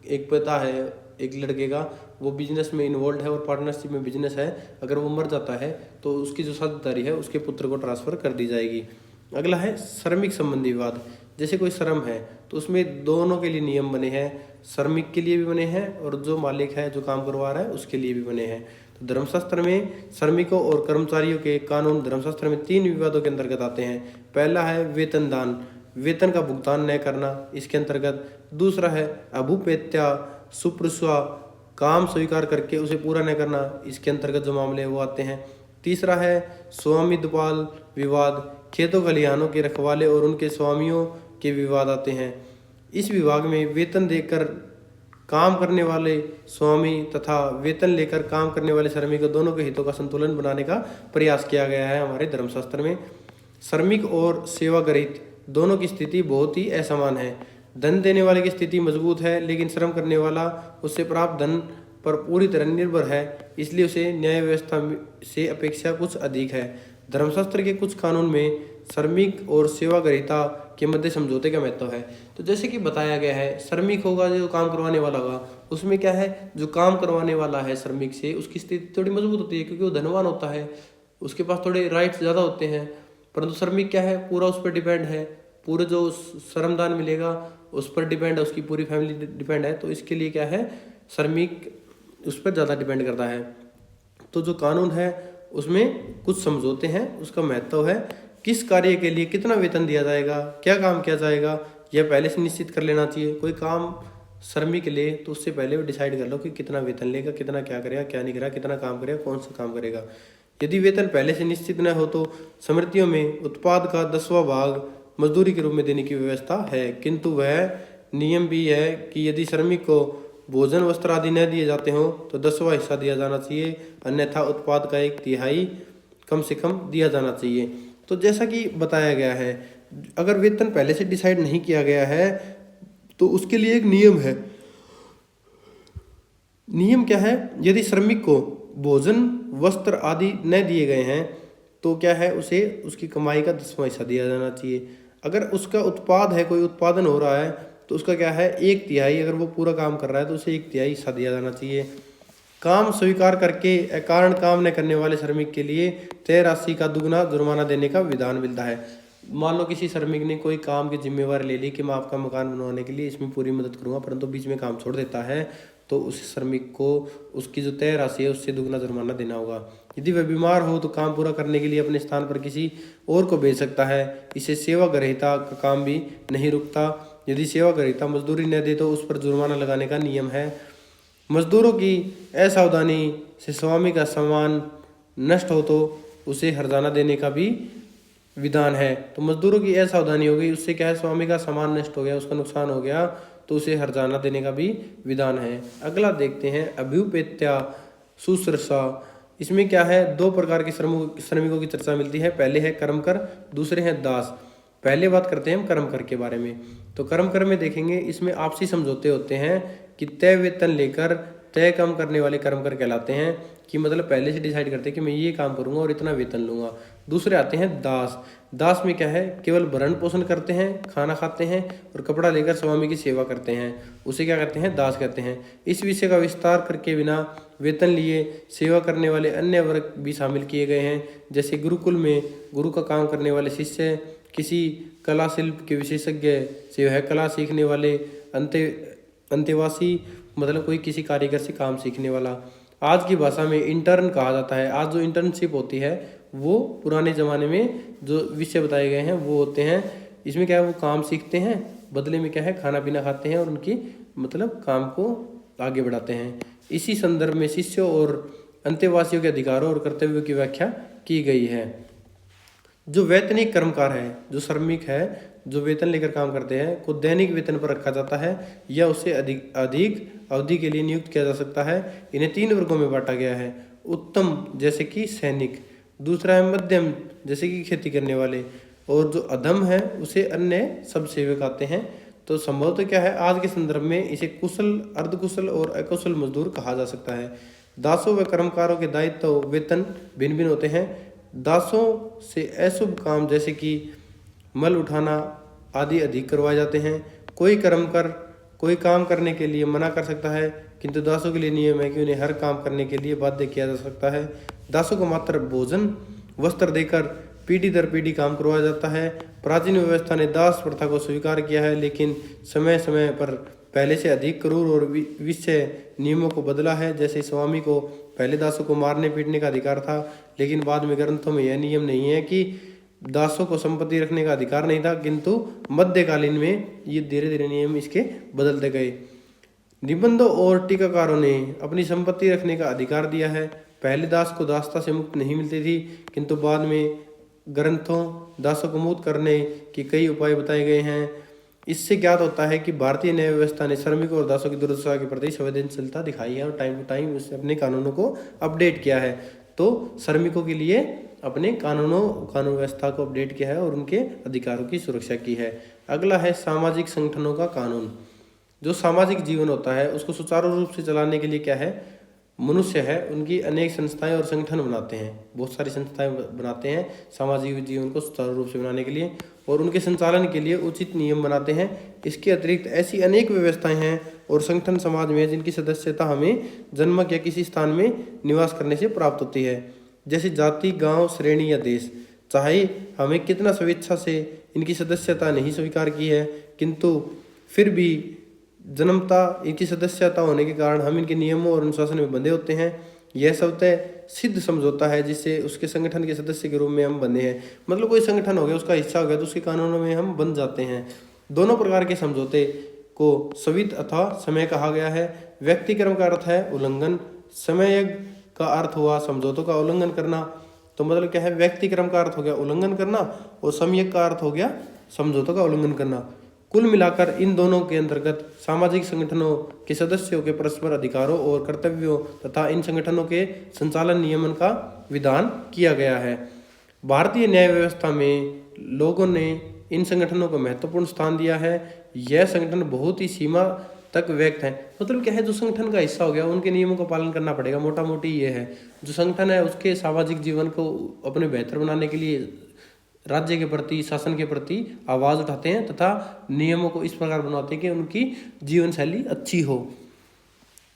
एक पिता है एक लड़के का, वो बिजनेस में इन्वॉल्व है और पार्टनरशिप में बिजनेस है, अगर वो मर जाता है तो उसकी जो साझेदारी है उसके पुत्र को ट्रांसफर कर दी जाएगी। अगला है श्रमिक संबंधी विवाद। जैसे कोई श्रम है तो उसमें दोनों के लिए नियम बने हैं, श्रमिक के लिए भी बने हैं और जो मालिक है जो काम करवा रहा है उसके लिए भी बने हैं। तो धर्मशास्त्र में श्रमिकों और कर्मचारियों के कानून धर्मशास्त्र में 3 विवादों के अंतर्गत आते हैं। पहला है वेतन दान, वेतन का भुगतान न करना, इसके अंतर्गत। दूसरा है अभुपेत्या सुप्रस्वा, काम स्वीकार करके उसे पूरा न करना, इसके अंतर्गत जो मामले हैं वो आते हैं। तीसरा है स्वामित्वपाल विवाद, खेतों खलिहानों के रखवाले और उनके स्वामियों के विवाद आते हैं। इस विभाग में वेतन देकर काम करने वाले स्वामी तथा वेतन लेकर काम करने वाले श्रमिकों दोनों के हितों का संतुलन बनाने का प्रयास किया गया है हमारे धर्मशास्त्र में। श्रमिक और सेवाग्रहित दोनों की स्थिति बहुत ही असमान है। धन देने वाले की स्थिति मजबूत है लेकिन श्रम करने वाला उससे प्राप्त धन पर पूरी तरह निर्भर है, इसलिए उसे न्याय व्यवस्था से अपेक्षा कुछ अधिक है। धर्मशास्त्र के कुछ कानून में श्रमिक और सेवाग्रहिता के मध्य समझौते का महत्व है। तो जैसे कि बताया गया है, श्रमिक होगा जो काम करवाने वाला होगा, उसमें क्या है, जो काम करवाने वाला है श्रमिक से उसकी स्थिति थोड़ी मजबूत होती है क्योंकि वो धनवान होता है, उसके पास थोड़े राइट्स ज़्यादा होते हैं। परंतु श्रमिक क्या है, पूरा उस पर डिपेंड है, पूरे जो श्रमदान मिलेगा उस पर डिपेंड है, उसकी पूरी फैमिली डिपेंड है। तो इसके लिए क्या है, श्रमिक उस पर ज़्यादा डिपेंड करता है। तो जो कानून है उसमें कुछ समझौते हैं, उसका महत्व है किस कार्य के लिए कितना वेतन दिया जाएगा, क्या काम किया जाएगा, यह पहले से निश्चित कर लेना चाहिए। कोई काम श्रमिक ले तो उससे पहले डिसाइड कर लो कि कितना वेतन लेगा, कितना क्या करेगा, क्या नहीं करेगा, कितना काम करेगा, कौन सा काम करेगा। यदि वेतन पहले से निश्चित न हो तो समृद्धियों में उत्पाद का 10वां भाग मजदूरी के रूप में देने की व्यवस्था है, किंतु वह नियम भी है कि यदि श्रमिक को भोजन वस्त्र आदि न दिए जाते हों तो 10वां हिस्सा दिया जाना चाहिए, अन्यथा उत्पाद का 1/3 कम से कम दिया जाना चाहिए। तो जैसा कि बताया गया है, अगर वेतन पहले से डिसाइड नहीं किया गया है तो उसके लिए एक नियम है। नियम क्या है, यदि श्रमिक को भोजन वस्त्र आदि न दिए गए हैं तो क्या है, उसे उसकी कमाई का 10वां हिस्सा दिया जाना चाहिए। अगर उसका उत्पाद है, कोई उत्पादन हो रहा है तो उसका क्या है, 1/3, अगर वो पूरा काम कर रहा है तो उसे 1/3 हिस्सा दिया जाना चाहिए। काम स्वीकार करके अकारण काम न करने वाले श्रमिक के लिए तय राशि का दुगना जुर्माना देने का विधान मिलता है। मान लो किसी श्रमिक ने कोई काम की जिम्मेवारी ले ली कि मैं आपका मकान बनवाने के लिए इसमें पूरी मदद करूंगा, परंतु बीच में काम छोड़ देता है तो उस श्रमिक को उसकी जो तय राशि है उससे दुगना जुर्माना देना होगा। यदि वह बीमार हो तो काम पूरा करने के लिए अपने स्थान पर किसी और को भेज सकता है। इसे सेवाग्रहिता का काम भी नहीं रुकता। यदि सेवाग्रहिता मजदूरी न दे तो उस पर जुर्माना लगाने का नियम है। मजदूरों की असावधानी से स्वामी का सम्मान नष्ट हो तो उसे हर्जाना देने का भी विधान है। तो मजदूरों की असावधानी हो गई, उससे क्या है, स्वामी का सामान नष्ट हो गया, उसका नुकसान हो गया तो उसे हर्जाना देने का भी विधान है। अगला देखते हैं अभ्युपेत्या शुश्रूषा। इसमें क्या है, 2 प्रकार के श्रमिकों की चर्चा मिलती है। पहले है कर्मकर, दूसरे हैं दास। पहले बात करते हैं हम कर्मकर के बारे में। तो कर्मकर में देखेंगे, इसमें आपसी समझौते होते हैं कि तय वेतन लेकर तय काम करने वाले कर्मकर कहलाते हैं, कि मतलब पहले से डिसाइड करते हैं कि मैं ये काम करूंगा और इतना वेतन लूंगा। दूसरे आते हैं दास। दास में क्या है, केवल भरण पोषण करते हैं, खाना खाते हैं और कपड़ा लेकर स्वामी की सेवा करते हैं, उसे क्या कहते हैं, दास कहते हैं। इस विषय का विस्तार करके बिना वेतन लिए सेवा करने वाले अन्य वर्ग भी शामिल किए गए हैं। जैसे गुरुकुल में गुरु का काम करने वाले शिष्य, किसी कला शिल्प के विशेषज्ञ से वह कला सीखने वाले अंतेवासी, मतलब कोई किसी कारीगर से काम सीखने वाला। आज की भाषा में इंटर्न कहा जाता है। आज जो इंटर्नशिप होती है वो पुराने ज़माने में जो विषय बताए गए हैं वो होते हैं। इसमें क्या है, वो काम सीखते हैं, बदले में क्या है, खाना पीना खाते हैं और उनकी मतलब काम को आगे बढ़ाते हैं। इसी संदर्भ में शिष्यों और अंतेवासियों के अधिकारों और कर्तव्यों की व्याख्या की गई है। जो वैतनिक कर्मकार है, जो श्रमिक है, जो वेतन लेकर काम करते हैं, को दैनिक वेतन पर रखा जाता है या उसे अधिक अवधि के लिए नियुक्त किया जा सकता है। इन्हें 3 वर्गों में बांटा गया है। उत्तम, जैसे कि सैनिक, दूसरा है मध्यम, जैसे कि खेती करने वाले, और जो अधम है उसे अन्य सब सेवक आते हैं। तो संभवतः क्या है, आज के संदर्भ में इसे कुशल, अर्धकुशल और अकुशल मजदूर कहा जा सकता है। दासों व कर्मकारों के दायित्व वेतन भिन्न भिन्न होते हैं। दासों से अशुभ काम जैसे कि मल उठाना आदि अधिक करवाए जाते हैं। कोई काम करने के लिए मना कर सकता है, किंतु दासों के लिए नियम है कि उन्हें हर काम करने के लिए बाध्य किया जा सकता है। दासों को मात्र भोजन वस्त्र देकर पीढ़ी दर पीढ़ी काम करवाया जाता है। प्राचीन व्यवस्था ने दास प्रथा को स्वीकार किया है, लेकिन समय समय पर पहले से अधिक क्रूर और विषय नियमों को बदला है। जैसे स्वामी को पहले दासों को मारने पीटने का अधिकार था, लेकिन बाद में ग्रंथों में यह नियम नहीं है कि दासों को संपत्ति रखने का अधिकार नहीं था, किंतु मध्यकालीन में ये धीरे धीरे नियम इसके बदलते गए। निबंधों और टीकाकारों ने अपनी संपत्ति रखने का अधिकार दिया है। पहले दास को दासता से मुक्त नहीं मिलती थी, किंतु बाद में ग्रंथों दासों को मुक्त करने के कई उपाय बताए गए हैं। इससे ज्ञात होता है कि भारतीय न्याय व्यवस्था ने श्रमिकों और दासों की दुर्दशा के प्रति संवेदनशीलता दिखाई है और टाइम टू टाइम उसने अपने कानूनों को अपडेट किया है। तो श्रमिकों के लिए अपने कानून व्यवस्था को अपडेट किया है और उनके अधिकारों की सुरक्षा की है। अगला है सामाजिक संगठनों का कानून। जो सामाजिक जीवन होता है उसको सुचारू रूप से चलाने के लिए क्या है, मनुष्य है उनकी अनेक संस्थाएं और संगठन बनाते हैं, बहुत सारी संस्थाएं बनाते हैं सामाजिक जीवन को सुचारू रूप से बनाने के लिए, और उनके संचालन के लिए उचित नियम बनाते हैं। इसके अतिरिक्त ऐसी अनेक व्यवस्थाएं हैं और संगठन समाज में जिनकी सदस्यता हमें जन्मक या किसी स्थान में निवास करने से प्राप्त होती है, जैसे जाति, गांव, श्रेणी या देश। चाहे हमें कितना स्वेच्छा से इनकी सदस्यता नहीं स्वीकार की है, किंतु फिर भी जन्मता इनकी सदस्यता होने के कारण हम इनके नियमों और अनुशासन में बंधे होते हैं। यह स्वतः सिद्ध समझौता है जिससे उसके संगठन के सदस्य के रूप में हम बंधे हैं। मतलब कोई संगठन हो गया, उसका हिस्सा हो गया, तो उसके कानूनों में हम बंध जाते हैं। दोनों प्रकार के समझौते को सविध अथवा समय कहा गया है। व्यक्तिक्रम का अर्थ है उल्लंघन, समय का अर्थ हुआ समझौतों का उल्लंघन करना। तो मतलब क्या है, व्यक्तिक्रम का अर्थ हो गया उल्लंघन करना और समयक का अर्थ हो गया समझौतों का उल्लंघन करना। कुल मिलाकर इन दोनों के अंतर्गत सामाजिक संगठनों के सदस्यों के परस्पर अधिकारों और कर्तव्यों तथा इन संगठनों के संचालन नियमन का विधान किया गया है। भारतीय न्याय व्यवस्था में लोगों ने इन संगठनों को महत्वपूर्ण स्थान दिया है। यह संगठन बहुत ही सीमा तक व्यक्त है। मतलब क्या है, जो संगठन का हिस्सा हो गया उनके नियमों का पालन करना पड़ेगा। मोटा मोटी ये है, जो संगठन है उसके सामाजिक जीवन को अपने बेहतर बनाने के लिए राज्य के प्रति, शासन के प्रति आवाज उठाते हैं तथा नियमों को इस प्रकार बनाते हैं कि उनकी जीवन शैली अच्छी हो।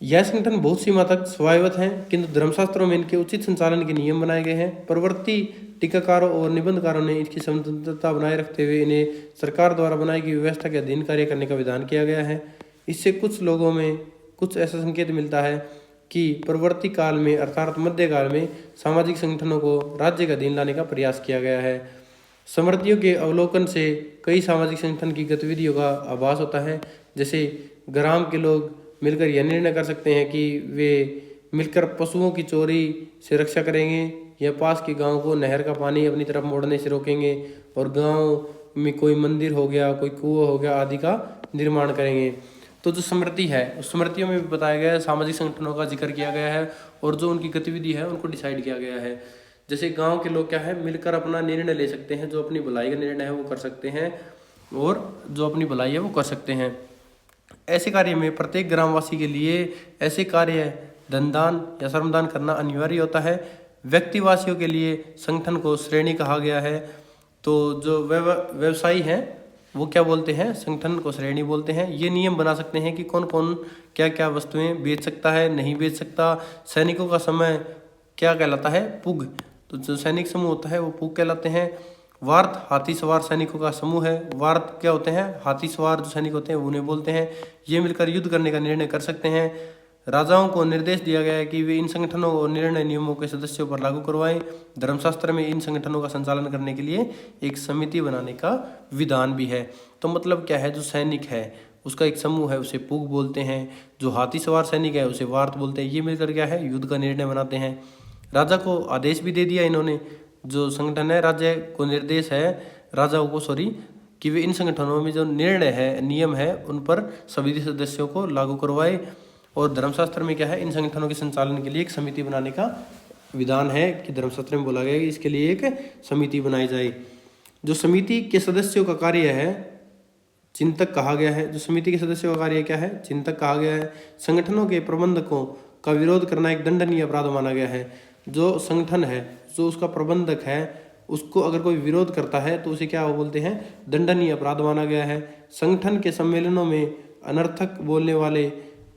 यह संगठन बहुत सीमा तक स्वायत्त हैं, किंतु धर्मशास्त्रों में इनके उचित संचालन के नियम बनाए गए हैं। परवर्ती टीकाकारों और निबंधकारों ने इसकी स्वतंत्रता बनाए रखते हुए इन्हें सरकार द्वारा बनाई गई व्यवस्था के अधीन कार्य करने का विधान किया गया है। इससे कुछ लोगों में कुछ ऐसा संकेत मिलता है कि परवर्ती काल में अर्थात मध्यकाल में सामाजिक संगठनों को राज्य के अधीन लाने का प्रयास किया गया है। समृद्धियों के अवलोकन से कई सामाजिक संगठन की गतिविधियों का आभास होता है। जैसे ग्राम के लोग मिलकर यह निर्णय कर सकते हैं कि वे मिलकर पशुओं की चोरी से रक्षा करेंगे, या पास के गांव को नहर का पानी अपनी तरफ मोड़ने से रोकेंगे, और गांव में कोई मंदिर हो गया, कोई कुआं हो गया आदि का निर्माण करेंगे। तो जो स्मृति है उस स्मृतियों में भी बताया गया है, सामाजिक संगठनों का जिक्र किया गया है और जो उनकी गतिविधि है उनको डिसाइड किया गया है। जैसे गांव के लोग क्या है, मिलकर अपना निर्णय ले सकते हैं, जो अपनी भलाई का निर्णय है वो कर सकते हैं और जो अपनी भलाई है वो कर सकते हैं। ऐसे कार्य में प्रत्येक ग्रामवासी के लिए ऐसे कार्य धनदान या श्रमदान करना अनिवार्य होता है। व्यक्तिवासियों के लिए संगठन को श्रेणी कहा गया है। तो जो व्यवसायी हैं वो क्या बोलते हैं, संगठन को श्रेणी बोलते हैं। ये नियम बना सकते हैं कि कौन कौन क्या क्या वस्तुएं बेच सकता है, नहीं बेच सकता। सैनिकों का समय क्या कहलाता है, पुग। तो जो सैनिक समूह होता है वो पुग कहलाते हैं। वार्त हाथी सवार सैनिकों का समूह है। वार्त क्या होते हैं, हाथी सवार जो सैनिक होते हैं उन्हें बोलते हैं। ये मिलकर युद्ध करने का निर्णय कर सकते हैं। राजाओं को निर्देश दिया गया है कि वे इन संगठनों और निर्णय नियमों के सदस्यों पर लागू करवाएं। धर्मशास्त्र में इन संगठनों का संचालन करने के लिए एक समिति बनाने का विधान भी है। तो मतलब क्या है, जो सैनिक है उसका एक समूह है उसे पुग बोलते हैं, जो हाथी सवार सैनिक है उसे वार्त बोलते हैं। ये मिलकर क्या है, युद्ध का निर्णय बनाते हैं। राजा को आदेश भी दे दिया इन्होंने, जो संगठन है राज्य को निर्देश है राजाओं को कि वे इन संगठनों में जो निर्णय है, नियम है, उन पर सभी सदस्यों को लागू करवाए। और धर्मशास्त्र में क्या है, इन संगठनों के संचालन के लिए एक समिति बनाने का विधान है कि धर्मशास्त्र में बोला गया है कि इसके लिए एक समिति बनाई जाए। जो समिति के सदस्यों का कार्य है चिंतक कहा गया है। जो समिति के सदस्यों का कार्य क्या है? चिंतक कहा गया है। संगठनों के प्रबंधकों का विरोध करना एक दंडनीय अपराध माना गया है। जो संगठन है, जो उसका प्रबंधक है, उसको अगर कोई विरोध करता है तो उसे क्या बोलते हैं? दंडनीय अपराध माना गया है। संगठन के सम्मेलनों में अनर्थक बोलने वाले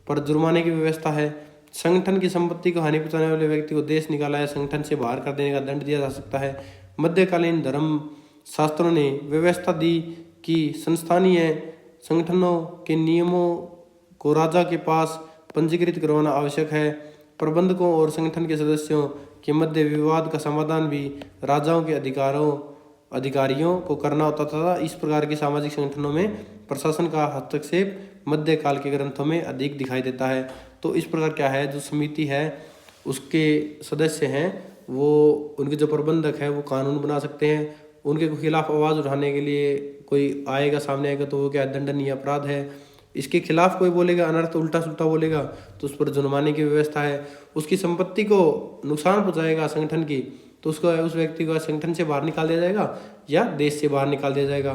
पर जुर्माने की व्यवस्था है। संगठन की संपत्ति को हानि पहुंचाने वाले व्यक्ति को देश निकाला या संगठन से बाहर कर देने का दंड दिया जा सकता है। मध्यकालीन धर्म शास्त्रों ने व्यवस्था दी कि संस्थानीय संगठनों के नियमों को राजा के पास पंजीकृत करवाना आवश्यक है। प्रबंधकों और संगठन के सदस्यों के मध्य विवाद का समाधान भी राजाओं के अधिकारियों को करना होता था। इस प्रकार के सामाजिक संगठनों में प्रशासन का हस्तक्षेप मध्यकाल के ग्रंथों में अधिक दिखाई देता है। तो इस प्रकार क्या है, जो समिति है उसके सदस्य हैं वो, उनके जो प्रबंधक है वो कानून बना सकते हैं। उनके खिलाफ आवाज़ उठाने के लिए कोई आएगा, सामने आएगा, तो वो क्या दंडनीय अपराध है। इसके खिलाफ कोई बोलेगा, अनर्थ उल्टा सुल्टा बोलेगा तो उस पर जुर्माने की व्यवस्था है। उसकी संपत्ति को नुकसान पहुंचाएगा संगठन की, तो उसको, उस व्यक्ति को संगठन से बाहर निकाल दिया जाएगा या देश से बाहर निकाल दिया जाएगा।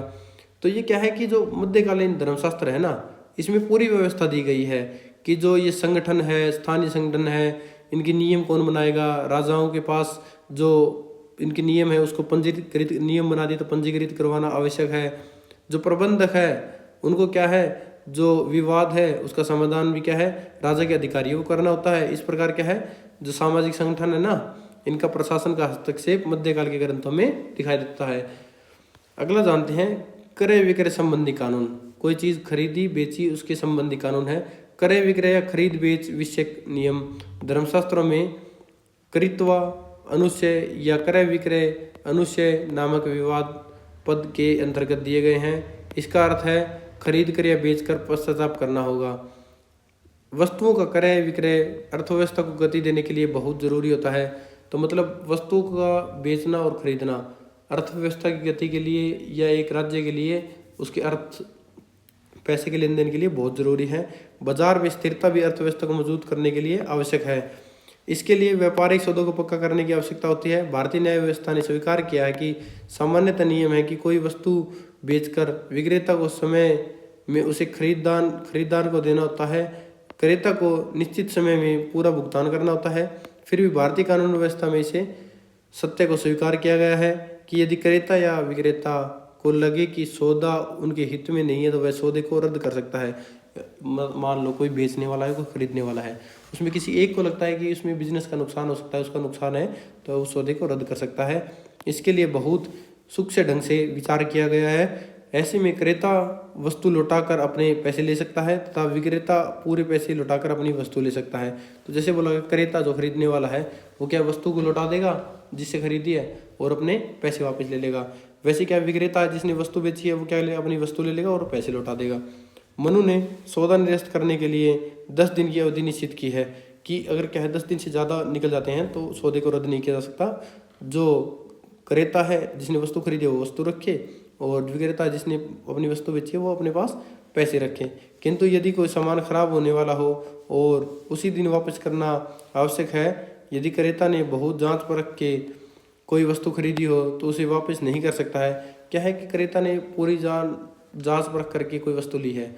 तो ये क्या है कि जो मध्यकालीन धर्मशास्त्र है ना, इसमें पूरी व्यवस्था दी गई है कि जो ये संगठन है, स्थानीय संगठन है, इनके नियम कौन बनाएगा। राजाओं के पास जो इनके नियम है उसको पंजीकृत, नियम बना दिए तो पंजीकृत करवाना आवश्यक है। जो प्रबंधक है उनको क्या है, जो विवाद है उसका समाधान भी क्या है, राजा के अधिकारियों को करना होता है। इस प्रकार क्या है, जो सामाजिक संगठन है ना, इनका प्रशासन का हस्तक्षेप मध्यकाल के ग्रंथों में दिखाई देता है। अगला जानते हैं क्रय विक्रय संबंधी कानून। कोई चीज़ खरीदी बेची उसके संबंधी कानून है। क्रय विक्रय या खरीद बेच विषयक नियम धर्मशास्त्रों में कृत्व अनुशय या क्रय विक्रय अनुशय नामक विवाद पद के अंतर्गत दिए गए हैं। इसका अर्थ है खरीद कर या बेच कर पश्चाताप करना होगा। वस्तुओं का क्रय विक्रय अर्थव्यवस्था को गति देने के लिए बहुत जरूरी होता है। तो मतलब वस्तुओं का बेचना और खरीदना अर्थव्यवस्था की गति के लिए या एक राज्य के लिए उसके अर्थ पैसे के लेन देन के लिए बहुत जरूरी है। बाजार में स्थिरता भी अर्थव्यवस्था को मजबूत करने के लिए आवश्यक है। इसके लिए व्यापारिक सौदों को पक्का करने की आवश्यकता होती है। भारतीय न्याय व्यवस्था ने स्वीकार किया है कि सामान्यतः नियम है कि कोई वस्तु बेचकर विक्रेता को समय में उसे खरीदार को देना होता है। क्रेता को निश्चित समय में पूरा भुगतान करना होता है। फिर भी भारतीय कानून व्यवस्था में इसे सत्य को स्वीकार किया गया है कि यदि क्रेता या विक्रेता को लगे कि सौदा उनके हित में नहीं है तो वह सौदे को रद्द कर सकता है। मान लो कोई बेचने वाला है, कोई खरीदने वाला है, उसमें किसी एक को लगता है कि उसमें बिजनेस का नुकसान हो सकता है, उसका नुकसान है, तो उस सौदे को रद्द कर सकता है। इसके लिए बहुत सूक्ष्म ढंग से विचार किया गया है। ऐसे में क्रेता वस्तु लौटाकर अपने पैसे ले सकता है तथा विक्रेता पूरे पैसे लौटाकर अपनी वस्तु ले सकता है। तो जैसे बोला, क्रेता जो खरीदने वाला है वो क्या वस्तु को लौटा देगा जिससे खरीदी है और अपने पैसे वापस ले लेगा। वैसे क्या विक्रेता जिसने वस्तु बेची है वो क्या अपनी वस्तु ले लेगा और पैसे लौटा देगा। मनु ने सौदा निरस्त करने के लिए 10 दिन की अवधि निश्चित की है कि अगर क्या है 10 दिन से ज़्यादा निकल जाते हैं तो सौदे को रद्द नहीं किया जा सकता। जो क्रेता है जिसने वस्तु खरीदी है वो वस्तु रखे और विक्रेता जिसने अपनी वस्तु बेची है वो अपने पास पैसे रखें। किंतु यदि कोई सामान खराब होने वाला हो और उसी दिन वापस करना आवश्यक है, यदि क्रेता ने बहुत जांच परख के कोई वस्तु खरीदी हो तो उसे वापस नहीं कर सकता है। क्या है कि क्रेता ने पूरी जांच परख करके कोई वस्तु ली है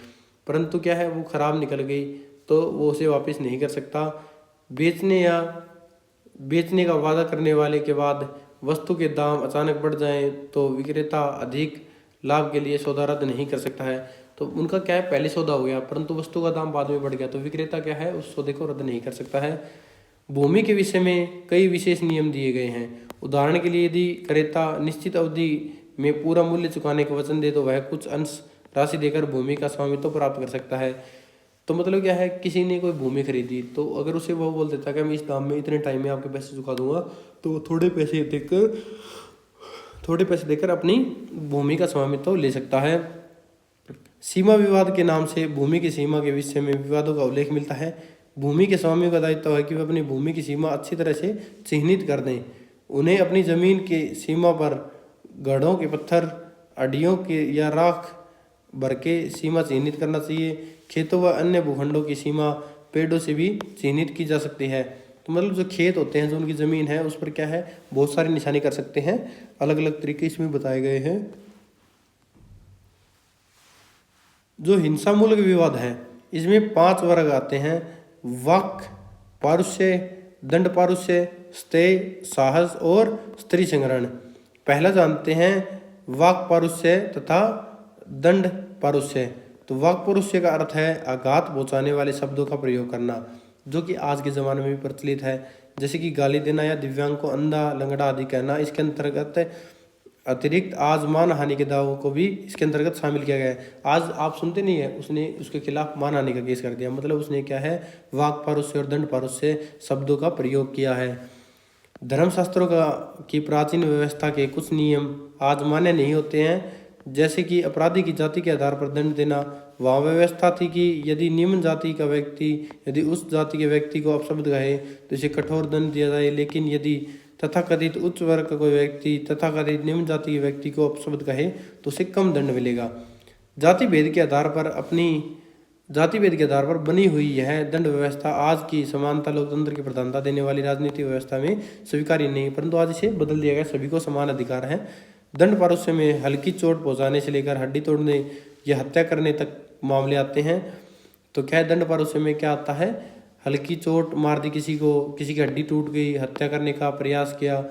परंतु क्या है वो खराब निकल गई तो वो उसे वापस नहीं कर सकता। बेचने का वादा करने वाले के बाद वस्तु के दाम अचानक बढ़ जाएं तो विक्रेता अधिक लाभ के लिए सौदा रद्द नहीं कर सकता है। तो उनका क्या है, पहले सौदा हो गया परंतु वस्तु का दाम बाद में बढ़ गया तो विक्रेता क्या है उस सौदे को रद्द नहीं कर सकता है। भूमि के विषय में कई विशेष नियम दिए गए हैं। उदाहरण के लिए यदि क्रेता निश्चित अवधि में पूरा मूल्य चुकाने का वचन दे तो वह कुछ अंश राशि देकर भूमि का स्वामित्व प्राप्त कर सकता है। तो मतलब क्या है, किसी ने कोई भूमि खरीदी तो अगर उसे वो बोल देता कि मैं इस दाम में इतने टाइम में आपके पैसे चुका दूंगा तो थोड़े पैसे देकर अपनी भूमि का स्वामित्व ले सकता है। सीमा विवाद के नाम से भूमि की सीमा के विषय में विवादों का उल्लेख मिलता है। भूमि के स्वामी का दायित्व है कि वे अपनी भूमि की सीमा अच्छी तरह से चिन्हित कर दें। उन्हें अपनी जमीन की सीमा पर गढ़ों के पत्थर, अड़ियों के या राख भर के सीमा चिन्हित करना चाहिए। खेतों व अन्य भूखंडों की सीमा पेड़ों से भी चिन्हित की जा सकती है। तो मतलब जो खेत होते हैं, जो उनकी ज़मीन है, उस पर क्या है, बहुत सारी निशानी कर सकते हैं। अलग अलग तरीके इसमें बताए गए हैं। जो हिंसा मूलक विवाद है, इसमें 5 वर्ग आते हैं: वाक पारुष्य, दंड पारुष्य, स्तेय, साहस और स्त्री संग्रहण। पहला जानते हैं वाक पारुष्य तथा दंड पारुष्य। तो वाक पारुष्य का अर्थ है आघात पहुंचाने वाले शब्दों का प्रयोग करना, जो कि आज के ज़माने में भी प्रचलित है, जैसे कि गाली देना या दिव्यांग को अंधा, लंगड़ा आदि कहना। इसके अंतर्गत अतिरिक्त आज मानहानि के दावों को भी इसके अंतर्गत शामिल किया गया है। आज आप सुनते नहीं है, उसने उसके खिलाफ मानहानि का केस कर दिया, मतलब उसने क्या है, वाक पारुष्य और दंड पारुष्य शब्दों का प्रयोग किया है। धर्मशास्त्रों की प्राचीन व्यवस्था के कुछ नियम आज मान्य नहीं होते हैं, जैसे कि अपराधी की जाति के आधार पर दंड देना। वहाँ व्यवस्था थी कि यदि निम्न जाति का व्यक्ति यदि उस जाति के व्यक्ति को अपशब्द कहे तो इसे कठोर दंड दिया जाए, लेकिन यदि तथाकथित उच्च वर्ग का कोई व्यक्ति तथाकथित निम्न जाति के व्यक्ति को अपशब्द कहे तो उसे कम दंड मिलेगा। जाति भेद के आधार पर बनी हुई यह दंड व्यवस्था आज की समानता लोकतंत्र की प्रधानता देने वाली राजनीतिक व्यवस्था में स्वीकार्य नहीं, परंतु आज इसे बदल दिया गया, सभी को समान अधिकार है। दंड पारुष्य में हल्की चोट पहुंचाने से लेकर हड्डी तोड़ने या हत्या करने तक मामले आते हैं। तो क्या है, दंड पारुष्य में क्या आता है, हल्की चोट मार दी किसी को, किसी की हड्डी टूट गई, हत्या करने का प्रयास किया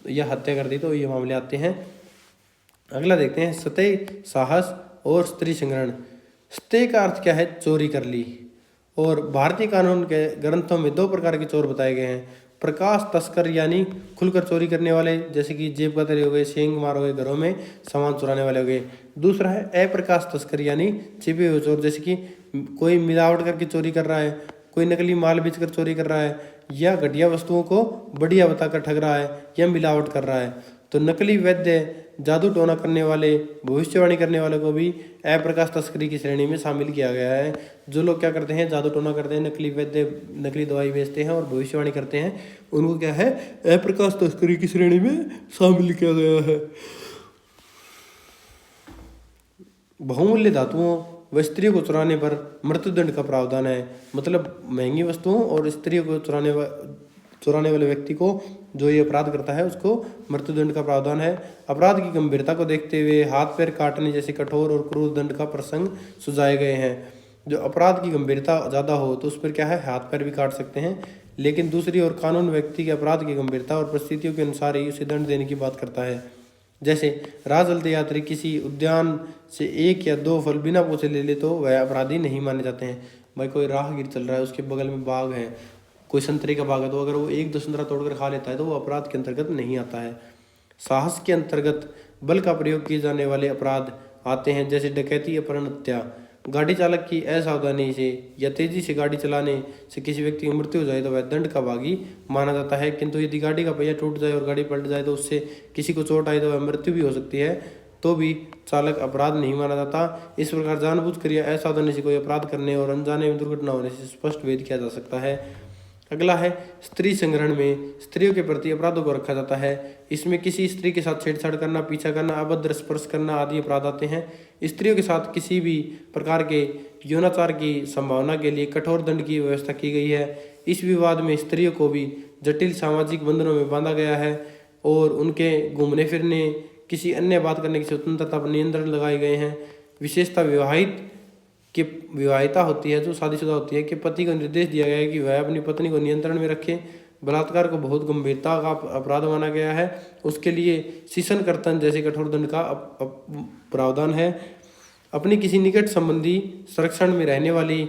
या हत्या कर दी, तो ये मामले आते हैं। अगला देखते हैं सतय, साहस और स्त्री संग्रहण। सतय का अर्थ क्या है, चोरी कर ली। और भारतीय कानून के ग्रंथों में 2 प्रकार के चोर बताए गए हैं: प्रकाश तस्कर यानी खुलकर चोरी करने वाले, जैसे कि जेब कतरे हो गए, सेंग मार हो गए, घरों में सामान चुराने वाले हो गए। दूसरा है अप्रकाश तस्कर यानी छिपे हुए चोर, जैसे कि कोई मिलावट करके चोरी कर रहा है, कोई नकली माल बेचकर चोरी कर रहा है, या घटिया वस्तुओं को बढ़िया बताकर ठग रहा है, या मिलावट कर रहा है। तो नकली वैद्य, जादू टोना करने वाले, भविष्यवाणी करने वाले को भी अप्रकाश तस्करी की श्रेणी में शामिल किया गया है। जो लोग क्या करते हैं, जादू टोना करते हैं, नकली वैद्य, नकली दवाई बेचते हैं और भविष्यवाणी करते हैं, उनको क्या है, अप्रकाश तस्करी की श्रेणी में शामिल किया गया है। बहुमूल्य धातुओं व स्त्रियों को चुराने पर मृत्युदंड का प्रावधान है। मतलब महंगी वस्तुओं और स्त्रियों को चुराने वाले व्यक्ति को जो ये अपराध करता है उसको मृत्युदंड का प्रावधान है। अपराध की गंभीरता को देखते हुए हाथ पैर काटने जैसे कठोर और क्रूर दंड का प्रसंग सुझाए गए हैं। जो अपराध की गंभीरता ज़्यादा हो तो उस पर क्या है, हाथ पैर भी काट सकते हैं, लेकिन दूसरी ओर कानून व्यक्ति के अपराध की गंभीरता और परिस्थितियों के अनुसार ही उसे दंड देने की बात करता है। जैसे राह चलते यात्री किसी उद्यान से 1 या 2 फल बिना पूछे ले ले तो वह अपराधी नहीं माने जाते हैं। भाई कोई राहगीर चल रहा है, उसके बगल में बाग है, कोई संतरे का बाग है, तो अगर वो 1-2 संतरा तोड़कर खा लेता है तो वो अपराध के अंतर्गत नहीं आता है। साहस के अंतर्गत बल का प्रयोग किए जाने वाले अपराध आते हैं, जैसे डकैती, अपहरण, हत्या। गाड़ी चालक की असावधानी से या तेजी से गाड़ी चलाने से किसी व्यक्ति की मृत्यु हो जाए तो वह दंड का भागी माना जाता है, किंतु यदि गाड़ी का पहिया टूट जाए और गाड़ी पलट जाए तो उससे किसी को चोट आए तो वह मृत्यु भी हो सकती है, तो भी चालक अपराध नहीं माना जाता। इस प्रकार जानबूझकर या असावधानी से कोई अपराध करने और अनजाने में दुर्घटना होने से स्पष्ट भेद किया जा सकता है। अगला है स्त्री संग्रहण में स्त्रियों के प्रति अपराधों को रखा जाता है। इसमें किसी स्त्री के साथ छेड़छाड़ करना, पीछा करना, अभद्र स्पर्श करना आदि अपराध आते हैं। स्त्रियों के साथ किसी भी प्रकार के यौनाचार की संभावना के लिए कठोर दंड की व्यवस्था की गई है। इस विवाद में स्त्रियों को भी जटिल सामाजिक बंधनों में बांधा गया है और उनके घूमने फिरने, किसी अन्य बात करने की स्वतंत्रता पर नियंत्रण लगाए गए हैं। विशेषता विवाहिता होती है, जो शादीशुदा होती है, कि पति को निर्देश दिया गया है कि वह अपनी पत्नी को नियंत्रण में रखे। बलात्कार को बहुत गंभीरता का अपराध माना गया है, उसके लिए शीशन कर्तन जैसे कठोर दंड का प्रावधान है। अपनी किसी निकट संबंधी संरक्षण में रहने वाली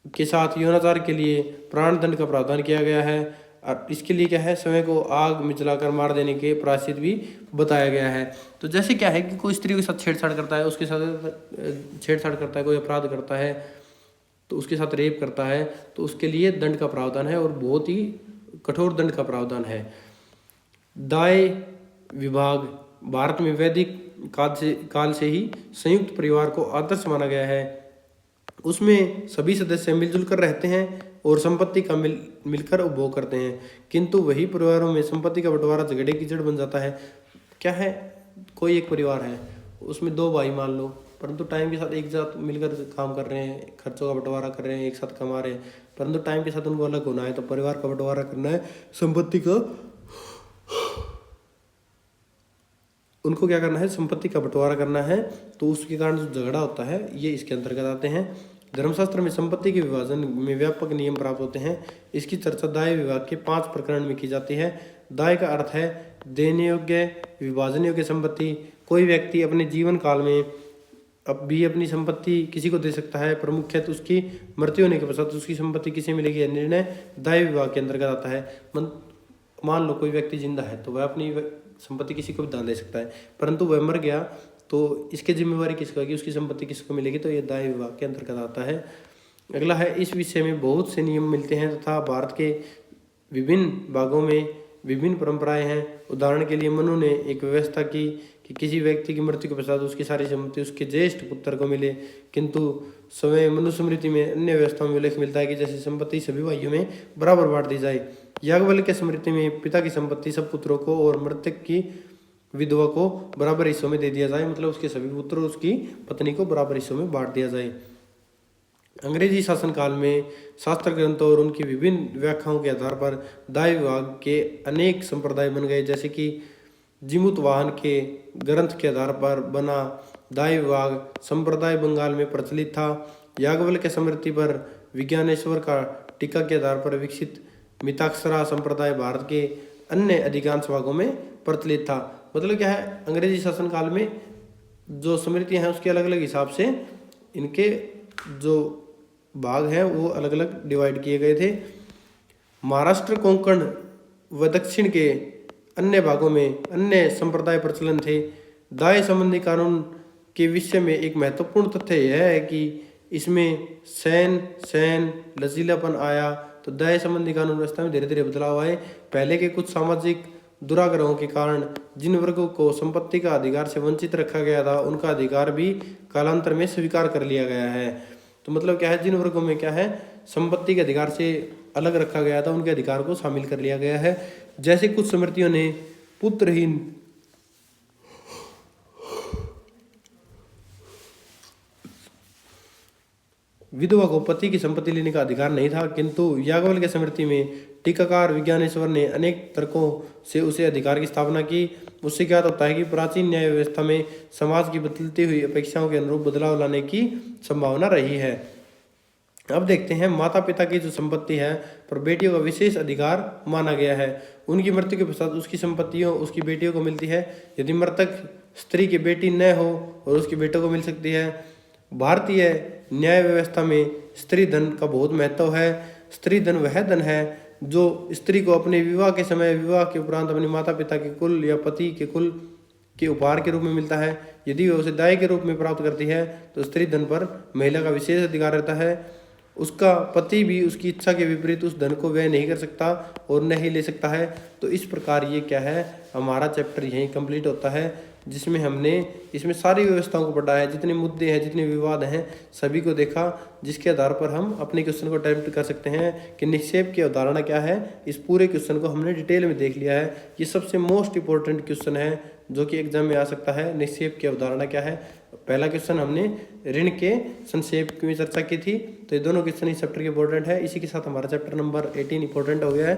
के साथ यौनाचार के लिए प्राण दंड का प्रावधान किया गया है। और इसके लिए क्या है, समय को आग में जलाकर मार देने के प्रायश्चित भी बताया गया है। तो जैसे क्या है कि कोई स्त्री के साथ छेड़छाड़ करता है, उसके साथ छेड़छाड़ करता है, कोई अपराध करता है तो उसके साथ रेप करता है, तो उसके लिए दंड का प्रावधान है और बहुत ही कठोर दंड का प्रावधान है। दाय विभाग भारत में वैदिक काल से ही संयुक्त परिवार को आदर्श माना गया है। उसमें सभी सदस्य मिलजुल कर रहते हैं और संपत्ति का मिलकर उपभोग करते हैं, किंतु वही परिवारों में संपत्ति का बंटवारा झगड़े की जड़ बन जाता है। क्या है, कोई एक परिवार है, उसमें 2 भाई मान लो, परंतु टाइम के साथ एक साथ मिलकर काम कर रहे हैं, खर्चों का बंटवारा कर रहे हैं, एक साथ कमा रहे हैं, परंतु टाइम के साथ उनको अलग होना है, तो परिवार का बंटवारा करना है, संपत्ति का उनको क्या करना है, संपत्ति का बंटवारा करना है। तो उसके कारण जो झगड़ा होता है ये इसके अंतर्गत आते हैं। धर्मशास्त्र में संपत्ति के विभाजन में व्यापक नियम प्राप्त होते हैं। इसकी चर्चा दाय विभाग के 5 प्रकरण में की जाती है। दाय का अर्थ है देने योग्य, विभाजन योग्य संपत्ति। कोई व्यक्ति अपने जीवन काल में अब भी अपनी संपत्ति किसी को दे सकता है, पर मुख्यतः उसकी मृत्यु होने के पश्चात उसकी संपत्ति किसे मिलेगी, यह निर्णय दाय विभाग के अंतर्गत आता है। मान लो कोई व्यक्ति जिंदा है तो वह अपनी संपत्ति किसी को भी दान दे सकता है, परंतु वह मर गया तो इसकी जिम्मेवारी किसको होगी, उसकी संपत्ति किसको मिलेगी, तो यह दाय विभाग के अंतर्गत आता है। अगला है, इस विषय में बहुत से नियम मिलते हैं तथा भारत के विभिन्न भागों में विभिन्न परंपराएं हैं। उदाहरण के लिए मनु ने एक व्यवस्था की कि किसी व्यक्ति की मृत्यु के पश्चात उसकी सारी संपत्ति उसके ज्येष्ठ पुत्र को मिले, किंतु स्वयं मनुस्मृति में अन्य व्यवस्थाओं में उल्लेख मिलता है कि जैसे संपत्ति सभी भाइयों में बराबर बांट दी जाए। याज्ञवल्क्य स्मृति में पिता की संपत्ति सब पुत्रों को और मृतक की विधवा को बराबर हिस्सों में दे दिया जाए, मतलब उसके सभी पुत्र उसकी पत्नी को बराबर हिस्सों में बांट दिया जाए। अंग्रेजी शासनकाल में शास्त्र ग्रंथों और उनकी विभिन्न व्याख्याओं के आधार पर दाय विभाग के अनेक संप्रदाय बन गए, जैसे कि जिमुत वाहन के ग्रंथ के आधार पर बना दाय विभाग संप्रदाय बंगाल में प्रचलित था। याज्ञवल्क्य स्मृति पर विज्ञानेश्वर का टीका के आधार पर विकसित मिताक्षरा संप्रदाय भारत के अन्य अधिकांश भागों में प्रचलित था। मतलब क्या है, अंग्रेजी शासनकाल में जो स्मृतियां हैं उसके अलग अलग हिसाब से इनके जो भाग हैं वो अलग अलग डिवाइड किए गए थे। महाराष्ट्र, कोंकण व दक्षिण के अन्य भागों में अन्य संप्रदाय प्रचलन थे। दाय संबंधी कानून के विषय में एक महत्वपूर्ण तथ्य यह है कि इसमें सैन लचीलापन आया। तो दाय संबंधी कानून व्यवस्था में धीरे धीरे बदलाव आए। पहले के कुछ सामाजिक दुराग्रहों के कारण जिन वर्गों को संपत्ति का अधिकार से वंचित रखा गया था उनका अधिकार भी कालांतर में स्वीकार कर लिया गया है। तो मतलब क्या है, जिन वर्गों में क्या है संपत्ति के अधिकार से अलग रखा गया था उनके अधिकार को शामिल कर लिया गया है। जैसे कुछ स्मृतियों ने पुत्रहीन विधवा को पति की संपत्ति लेने का अधिकार नहीं था, किंतु याज्ञवल्क्य स्मृति में टीकाकार विज्ञानेश्वर ने अनेक तर्कों से उसे अधिकार की स्थापना की। उससे क्या होता है कि प्राचीन न्याय व्यवस्था में समाज की बदलती हुई अपेक्षाओं के अनुरूप बदलाव लाने की संभावना रही है। अब देखते हैं, माता पिता की जो संपत्ति है पर बेटियों का विशेष अधिकार माना गया है। उनकी मृत्यु के पश्चात उसकी संपत्तियों उसकी बेटियों को मिलती है। यदि मृतक स्त्री की बेटी न हो और उसकी बेटों को मिल सकती है। भारतीय न्याय व्यवस्था में स्त्री धन का बहुत महत्व है। स्त्री धन वह धन है जो स्त्री को अपने विवाह के समय, विवाह के उपरांत अपने माता पिता के कुल या पति के कुल के उपहार के रूप में मिलता है। यदि वह उसे दाय के रूप में प्राप्त करती है तो स्त्री धन पर महिला का विशेष अधिकार रहता है। उसका पति भी उसकी इच्छा के विपरीत उस धन को व्यय नहीं कर सकता और नहीं ले सकता है। तो इस प्रकार ये क्या है, हमारा चैप्टर यहीं कंप्लीट होता है, जिसमें हमने इसमें सारी व्यवस्थाओं को पढ़ा है, जितने मुद्दे हैं, जितने विवाद हैं, सभी को देखा, जिसके आधार पर हम अपने क्वेश्चन को अटेम्प्ट कर सकते हैं कि निक्षेप की अवधारणा क्या है। इस पूरे क्वेश्चन को हमने डिटेल में देख लिया है। ये सबसे मोस्ट इंपॉर्टेंट क्वेश्चन है जो कि एग्जाम में आ सकता है। निक्षेप की अवधारणा क्या है। पहला क्वेश्चन हमने ऋण के संक्षेप में चर्चा की थी, तो ये दोनों क्वेश्चन इस चैप्टर के इंपॉर्टेंट है। इसी के साथ हमारा चैप्टर नंबर 18 इंपॉर्टेंट हो गया है।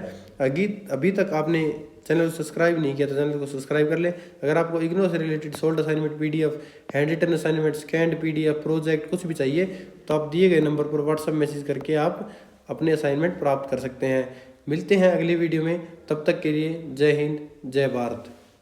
अभी तक आपने चैनल को सब्सक्राइब नहीं किया तो चैनल को सब्सक्राइब कर ले। अगर आपको इग्नो से related solved assignment PDF, hand written assignment, scanned PDF, project कुछ भी चाहिए तो आप दिए गए नंबर पर व्हाट्सएप मैसेज करके आप अपने असाइनमेंट प्राप्त कर सकते हैं। मिलते हैं अगली वीडियो में, तब तक के लिए जय हिंद, जय भारत।